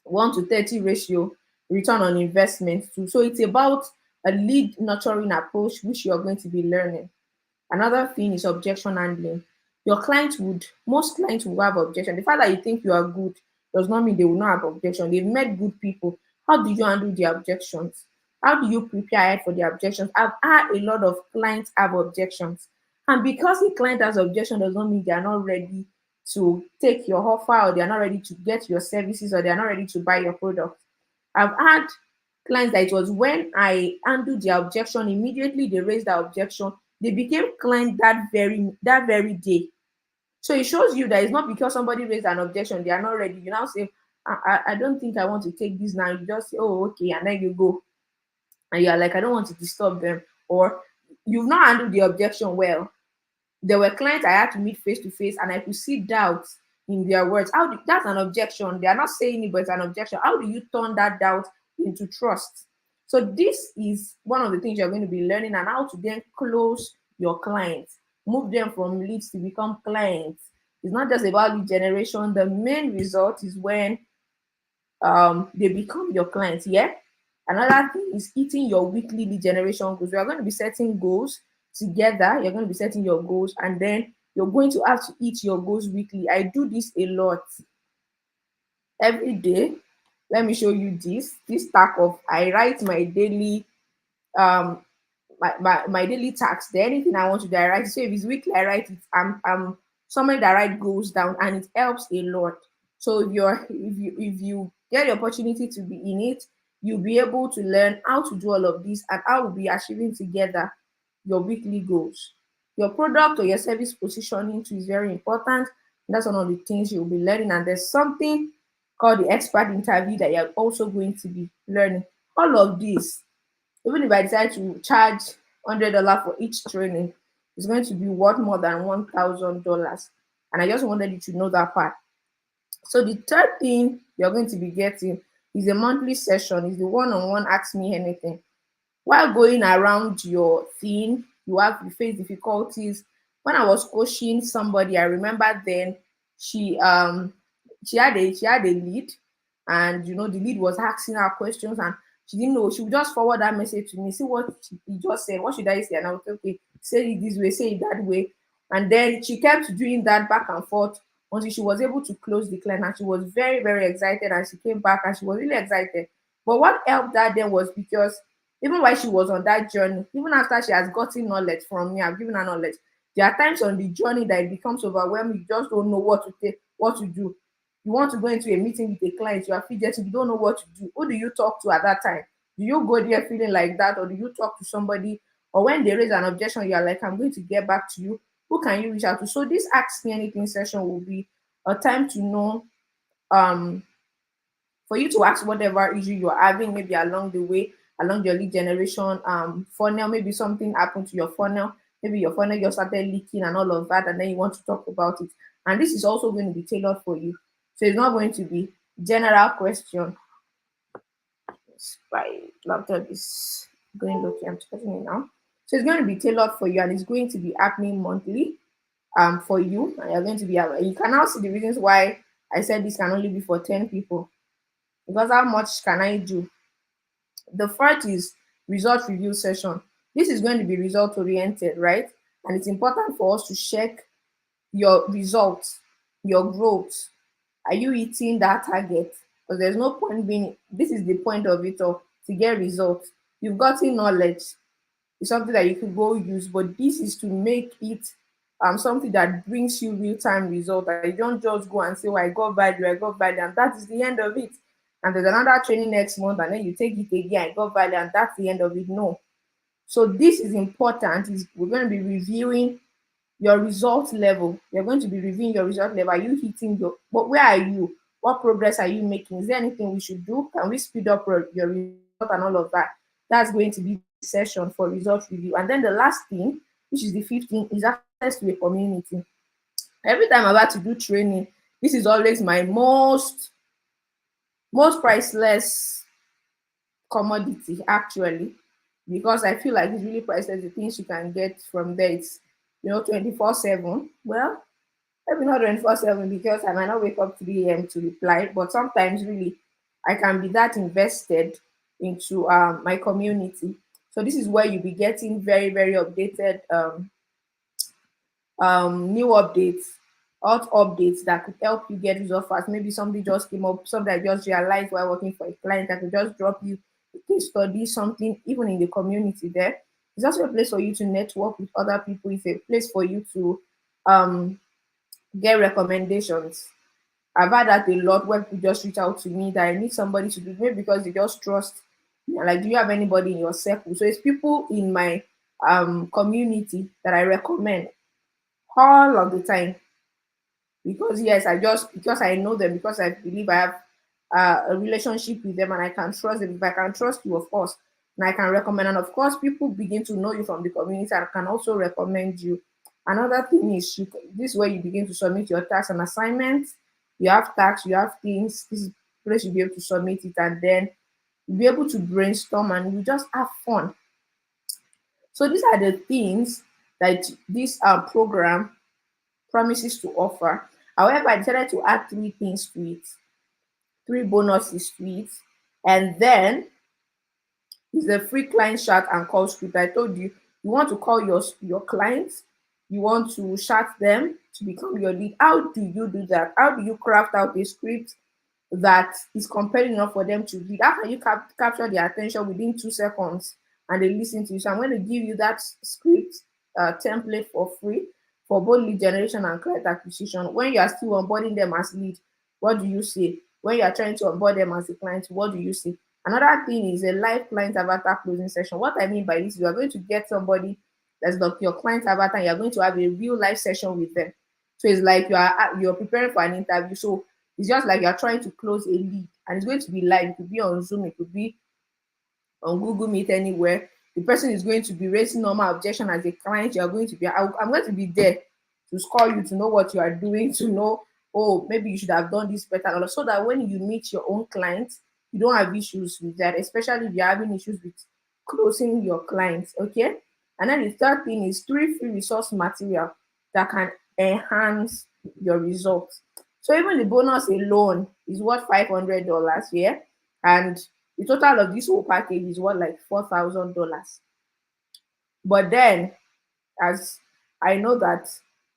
1 to 30 ratio return on investment too. So it's about a lead nurturing approach which you're going to be learning. Another thing is objection handling. Most clients will have objection. The fact that you think you are good does not mean they will not have objection. They've met good people. How do you handle the objections? How do you prepare for the objections? I've had a lot of clients have objections. And because the client has objection does not mean they are not ready to take your offer, or they are not ready to get your services, or they are not ready to buy your product. I've had clients that it was when I handled their objection, immediately they raised their objection, they became client that very day. So it shows you that it's not because somebody raised an objection, they are not ready. You now say, I don't think I want to take this now. You just say, oh, okay, and then you go. And you're like, I don't want to disturb them. Or you've not handled the objection well. There were clients I had to meet face to face, and I could see doubt in their words. That's an objection. They are not saying it, but it's an objection. How do you turn that doubt into trust? So this is one of the things you're going to be learning, and how to then close your clients, move them from leads to become clients. It's not just about lead generation. The main result is when they become your clients. Yeah. Another thing is hitting your weekly lead generation goals. We are going to be setting goals together. You're going to be setting your goals, and then you're going to have to hit your goals weekly. I do this a lot every day. Let me show you this stack of, I write my daily um my daily tasks there. Anything I want to do, I write it. So if it's weekly, I write it. I'm somebody that write goals down, and it helps a lot. So if you get the opportunity to be in it, you'll be able to learn how to do all of this, and how we'll be achieving together your weekly goals. Your product or your service positioning too is very important. That's one of the things you'll be learning. And there's something called the expert interview that you're also going to be learning. All of this, even if I decide to charge $100 for each training, it's going to be worth more than $1,000. And I just wanted you to know that part. So the third thing you're going to be getting is a monthly session, is the one-on-one Ask Me Anything. While going around your thing, you face difficulties. When I was coaching somebody, I remember then she she had a lead, and the lead was asking her questions, and she didn't know. She would just forward that message to me. See what he just said. What should I say? And I was like, okay, say it this way, say it that way. And then she kept doing that back and forth until she was able to close the client, and she was very, very excited, and she came back and she was really excited. But what helped her then was because even while she was on that journey, even after she has gotten knowledge from me, I've given her knowledge. There are times on the journey that it becomes overwhelming. You just don't know what to take, what to do. You want to go into a meeting with a client, you are fidgeting, you don't know what to do. Who do you talk to at that time? Do you go there feeling like that, or do you talk to somebody? Or when they raise an objection, you are like, I'm going to get back to you. Who can you reach out to? So this Ask Me Anything session will be a time to know, um for you to ask whatever issue you're having, maybe along the way, along your lead generation funnel. Maybe something happened to your funnel, maybe your funnel just started leaking and all of that, and then you want to talk about it. And this is also going to be tailored for you. So it's not going to be general question. My laptop is going low key. I'm charging it now. So it's going to be tailored for you, and it's going to be happening monthly for you. And you're going to be you can now see the reasons why I said this can only be for 10 people. Because how much can I do? The first is result review session. This is going to be result oriented, right? And it's important for us to check your results, your growth. Are you hitting that target? Because there's no point being, this is the point of it all, to get results. You've gotten knowledge. It's something that you could go use, but this is to make it something that brings you real-time result. That you don't just go and say, oh, I got value, and that is the end of it. And there's another training next month, and then you take it again, I got value, and that's the end of it. No. So this is important. We're going to be reviewing your result level. You're going to be reviewing your result level. Are you hitting your, but where are you? What progress are you making? Is there anything we should do? Can we speed up your result and all of that? That's going to be the session for result review. And then the last thing, which is the 15th, is access to a community. Every time I'm about to do training, this is always my most priceless commodity actually, because I feel like it's really priceless. The things you can get from there, it's 24/7. Well, maybe not 24/7 because I might not wake up 3 a.m. to reply, but sometimes really I can be that invested into my community. So this is where you'll be getting very, very updated new updates, hot updates that could help you get results fast. Maybe somebody just came up, something I just realized while working for a client, I could just drop you a case study, something even in the community there. It's also a place for you to network with other people. It's a place for you to um, get recommendations. I've had that a lot where people just reach out to me that I need somebody to do, maybe because they just trust. Like, do you have anybody in your circle? So it's people in my community that I recommend all of the time, because yes, because I know them, because I believe I have a relationship with them and I can trust them. If I can trust you, of course, and I can recommend, and of course people begin to know you from the community and can also recommend you. Another thing is, this is where you begin to submit your tasks and assignments. You have tasks, you have things. This is the place you'll be able to submit it, and then you'll be able to brainstorm and you just have fun. So these are the things that this program promises to offer. However, I decided to add three things to it, three bonuses to it. And then is the free client chat and call script. I told you, you want to call your clients, you want to chat them to become your lead. How do you do that? How do you craft out a script that is compelling enough for them to read? How can you capture their attention within 2 seconds and they listen to you? So I'm going to give you that script template for free for both lead generation and client acquisition. When you are still onboarding them as lead, what do you say? When you are trying to onboard them as a client, what do you say? Another thing is a live client avatar closing session. What I mean by this, you are going to get somebody that's like your client avatar, and you're going to have a real live session with them. So it's like you're preparing for an interview. So it's just like you're trying to close a lead, and it's going to be live. It could be on Zoom, it could be on Google Meet, anywhere. The person is going to be raising normal objection as a client. You're going to be, I'm going to be there to score you, to know what you are doing, to know, oh, maybe you should have done this better, so that when you meet your own clients, you don't have issues with that, especially if you're having issues with closing your clients. Okay. And then the third thing is three free resource material that can enhance your results. So even the bonus alone is worth $500 here, and the total of this whole package is what, like $4,000. But then, as I know that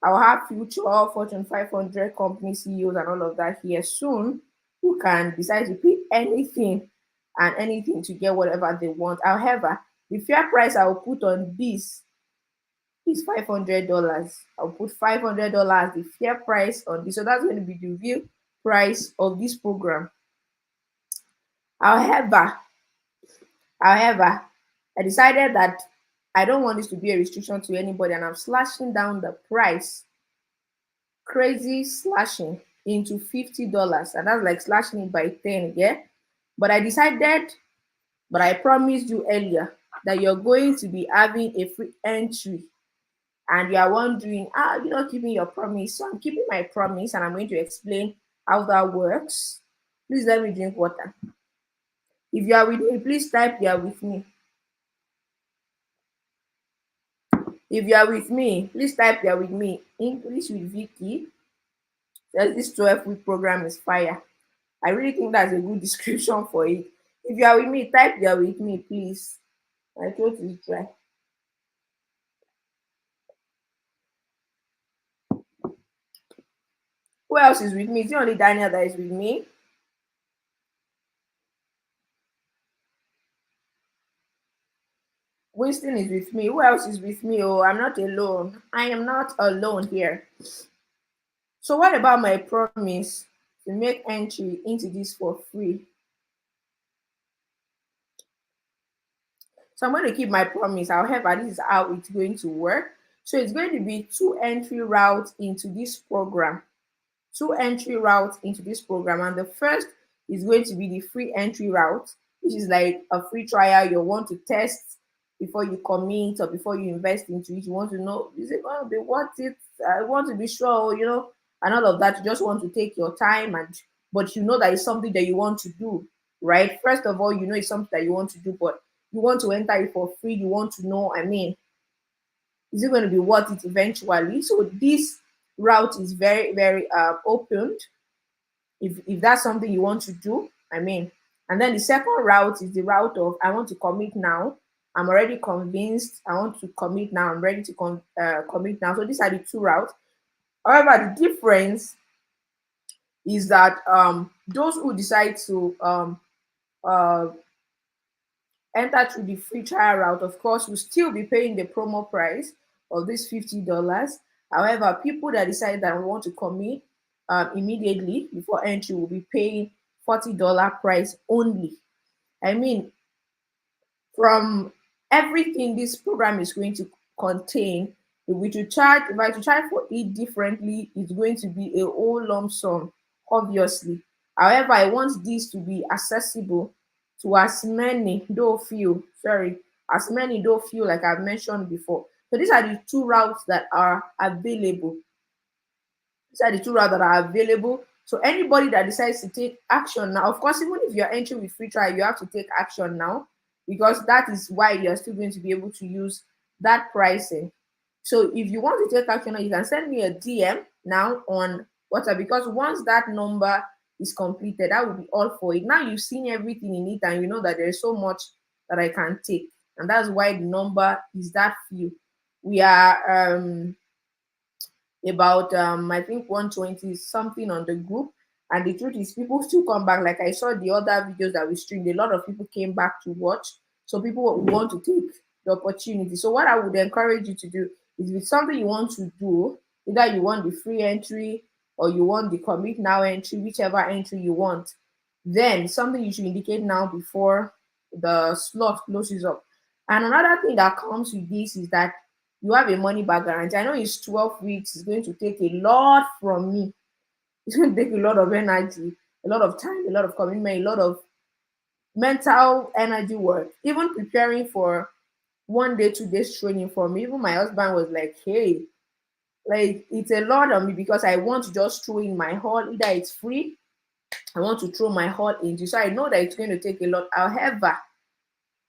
I'll have future Fortune 500 company CEOs and all of that here soon who can decide to pay anything and anything to get whatever they want. However, the fair price I will put on this is $500. I'll put $500, the fair price on this. So that's going to be the real price of this program. However, However, I decided that I don't want this to be a restriction to anybody, and I'm slashing down the price, crazy slashing into $50, and that's like slashing it by 10. Yeah. But I promised you earlier that you're going to be having a free entry, and you are wondering, you're not keeping your promise. So I'm keeping my promise, and I'm going to explain how that works. Please let me drink water. If you are with me, please type you are with me. If you are with me, please type you are with me. English with Vicky says this 12-week program is fire. I really think that's a good description for it. If you are with me, type you are with me, please. My throat is dry. Who else is with me? Is it only Daniel that is with me? Winston is with me. Who else is with me? Oh, I'm not alone. I am not alone here. So what about my promise to make entry into this for free? So I'm going to keep my promise. However, this is how it's going to work. So it's going to be two entry routes into this program. Two entry routes into this program. And the first is going to be the free entry route, which is like a free trial. You want to test before you commit or before you invest into it. You want to know, is it going to be worth it? I want to be sure, and all of that. You just want to take your time, but you know that it's something that you want to do, right? First of all, you know it's something that you want to do, but you want to enter it for free. You want to know, is it going to be worth it eventually? So this route is very, very opened if that's something you want to do. And then the second route is the route of I want to commit now. I'm already convinced. I want to commit now. I'm ready to commit now. So these are the two routes. However, the difference is that those who decide to uh, enter through the free trial route, of course, will still be paying the promo price of this $50. However, people that decide that want to commit immediately before entry will be paying $40 price only. I mean, from everything this program is going to contain, if I to charge for it differently, it's going to be a whole lump sum, obviously. However, I want this to be accessible to as many though few, like I've mentioned before. So these are the two routes that are available. These are the two routes that are available. So anybody that decides to take action now, of course, even if you're entering with free trial, you have to take action now, because that is why you're still going to be able to use that pricing. So if you want to take action now, you can send me a DM now on WhatsApp, because once that number is completed, that will be all for it. Now you've seen everything in it and you know that there's so much that I can take. And that's why the number is that few. We are about I think 120 something on the group. And the truth is, people still come back. Like I saw the other videos that we streamed, a lot of people came back to watch. So people want to take the opportunity. So what I would encourage you to do is, if it's something you want to do, either you want the free entry or you want the commit now entry, whichever entry you want, then something you should indicate now before the slot closes up. And another thing that comes with this is that you have a money back guarantee. I know it's 12 weeks. It's going to take a lot from me. It's going to take a lot of energy, a lot of time, a lot of commitment, a lot of mental energy work. Even preparing for 1 day, 2 days training for me, even my husband was like, hey, like it's a lot on me, because I want to just throw in my all. Either it's free, I want to throw my all into. So I know that it's going to take a lot. However,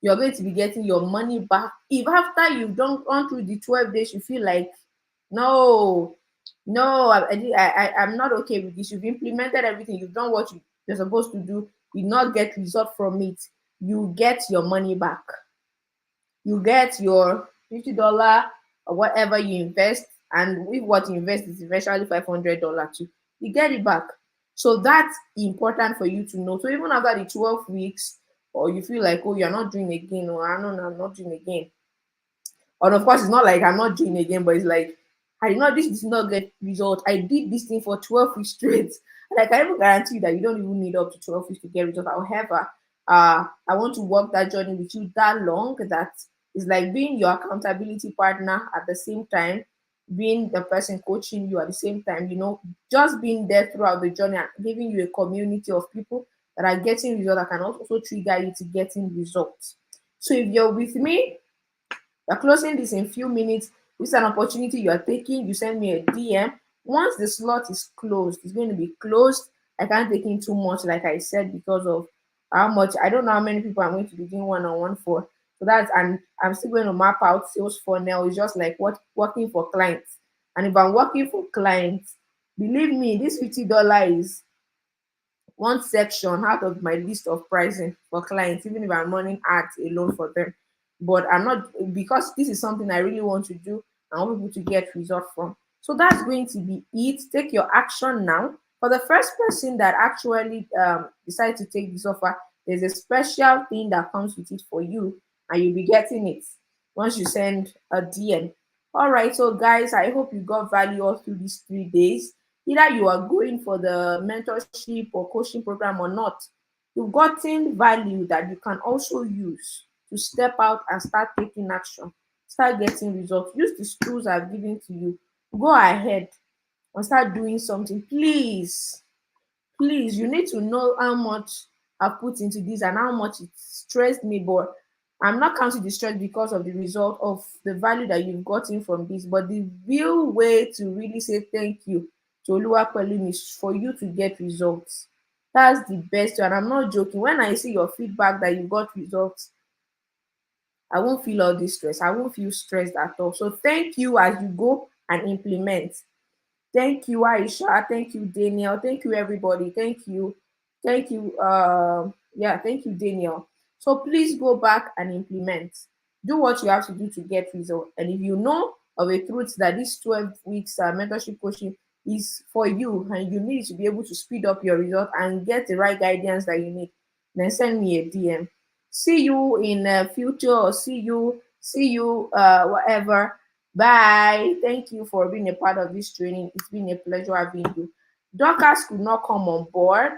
you're going to be getting your money back. If after you've gone through the 12 days, you feel like, no, I'm not okay with this. You've implemented everything. You've done what you're supposed to do. You not get result from it. You get your money back. You get your $50 or whatever you invest, and if what you invest is eventually $500 too, you get it back. So that's important for you to know. So even after the 12 weeks, or you feel like, oh, you're not doing again, or I don't know, I'm not doing again. And of course, it's not like I'm not doing again, but it's like, I know this did not get result. I did this thing for 12 weeks straight. And I can even guarantee you that you don't even need up to 12 weeks to get results. However, I want to work that journey with you that long, that is like being your accountability partner at the same time, being the person coaching you at the same time, just being there throughout the journey and giving you a community of people that are getting results, that can also trigger you to getting results. So if you're with me, we're closing this in few minutes. This is an opportunity you are taking. You send me a DM. Once the slot is closed, it's going to be closed. I can't take in too much, like I said, because of how much. I don't know how many people I'm going to be doing one-on-one for. So that's, and I'm still going to map out sales funnel. It's just like working for clients. And if I'm working for clients, believe me, this $50 is one section out of my list of pricing for clients, even if I'm running ads alone for them. But I'm not, because this is something I really want to do. I want people to get results from. So that's going to be it. Take your action now. For the first person that actually decides to take this offer, there's a special thing that comes with it for you, and you'll be getting it once you send a DM. All right, so guys, I hope you got value all through these 3 days. Either you are going for the mentorship or coaching program or not, you've gotten value that you can also use to step out and start taking action. Start getting results. Use the tools I've given to you. Go ahead and start doing something. Please, you need to know how much I put into this and how much it stressed me, but I'm not counting the stress because of the result of the value that you've gotten from this. But the real way to really say thank you to Oluwapelumi is for you to get results. That's the best way. And I'm not joking. When I see your feedback that you got results, I won't feel all this stress. I won't feel stressed at all. So thank you as you go and implement. Thank you, Aisha. Thank you, Daniel. Thank you, everybody. Thank you. Thank you. Yeah, thank you, Daniel. So please go back and implement. Do what you have to do to get results. And if you know of a truth that this 12 weeks mentorship coaching is for you and you need to be able to speed up your result and get the right guidance that you need, then send me a DM. See you in the future, or see you whatever. Bye. Thank you for being a part of this training. It's been a pleasure having you. Dorcas could not come on board.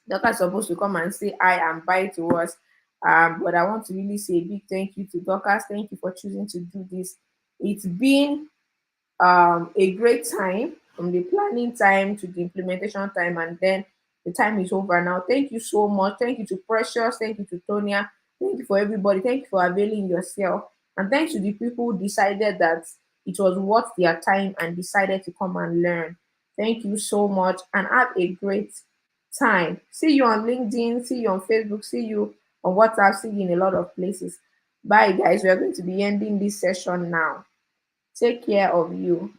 Dorcas is supposed to come and say hi and bye to us. But I want to really say a big thank you to Dorcas. Thank you for choosing to do this. It's been a great time from the planning time to the implementation time, and then the time is over now. Thank you so much. Thank you to Precious. Thank you to Tonya. Thank you for everybody. Thank you for availing yourself. And thanks to the people who decided that it was worth their time and decided to come and learn. Thank you so much and have a great time. See you on LinkedIn, see you on Facebook, see you on WhatsApp, see you in a lot of places. Bye, guys. We are going to be ending this session now. Take care of you.